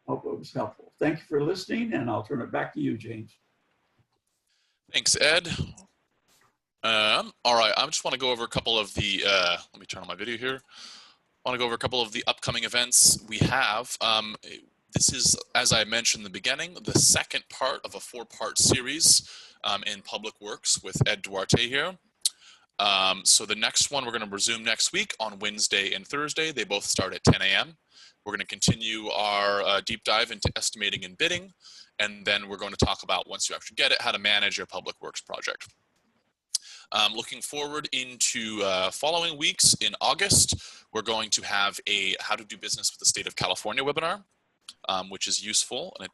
was helpful. Thank you for listening, and I'll turn it back to you, James. Thanks, Ed. All right, I just want to go over a couple of the, let me turn on my video here. I want to go over a couple of the upcoming events we have. This is, as I mentioned in the beginning, the second part of a 4-part series in Public Works with Ed Duarte here. So the next one we're going to resume next week on Wednesday and Thursday. They both start at 10 a.m. We're going to continue our deep dive into estimating and bidding, and then we're going to talk about, once you actually get it, how to manage your Public Works project. Looking forward into following weeks in August, we're going to have a How to Do Business with the State of California webinar, which is useful in a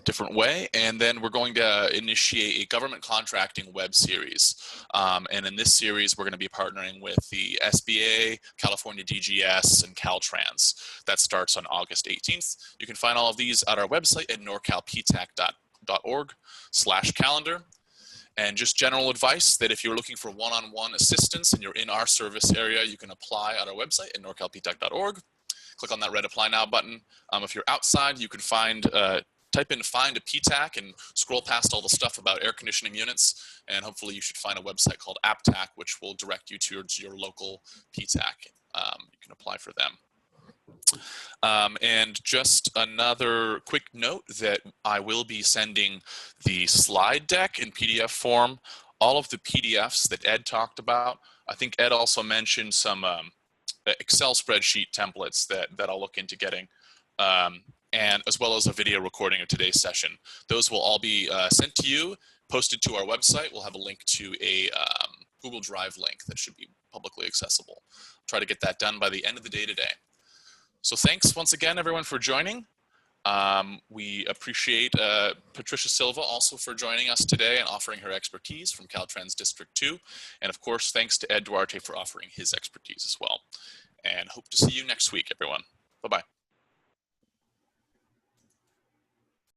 different way. And then we're going to initiate a government contracting web series. And in this series, we're going to be partnering with the SBA, California DGS, and Caltrans. That starts on August 18th. You can find all of these at our website at norcalptac.org/calendar. And just general advice that if you're looking for one-on-one assistance and you're in our service area, you can apply at our website at norcalptac.org. Click on that red Apply Now button. If you're outside, you can type in Find a PTAC and scroll past all the stuff about air conditioning units. And hopefully you should find a website called APTAC, which will direct you towards your local PTAC. You can apply for them. And just another quick note that I will be sending the slide deck in PDF form, all of the PDFs that Ed talked about. I think Ed also mentioned some Excel spreadsheet templates that I'll look into getting, and as well as a video recording of today's session. Those will all be sent to you, posted to our website. We'll have a link to a Google Drive link that should be publicly accessible. Try to get that done by the end of the day today. So thanks once again, everyone, for joining. We appreciate Patricia Silva also for joining us today and offering her expertise from Caltrans District 2. And of course, thanks to Ed Duarte for offering his expertise as well. And hope to see you next week, everyone. Bye-bye.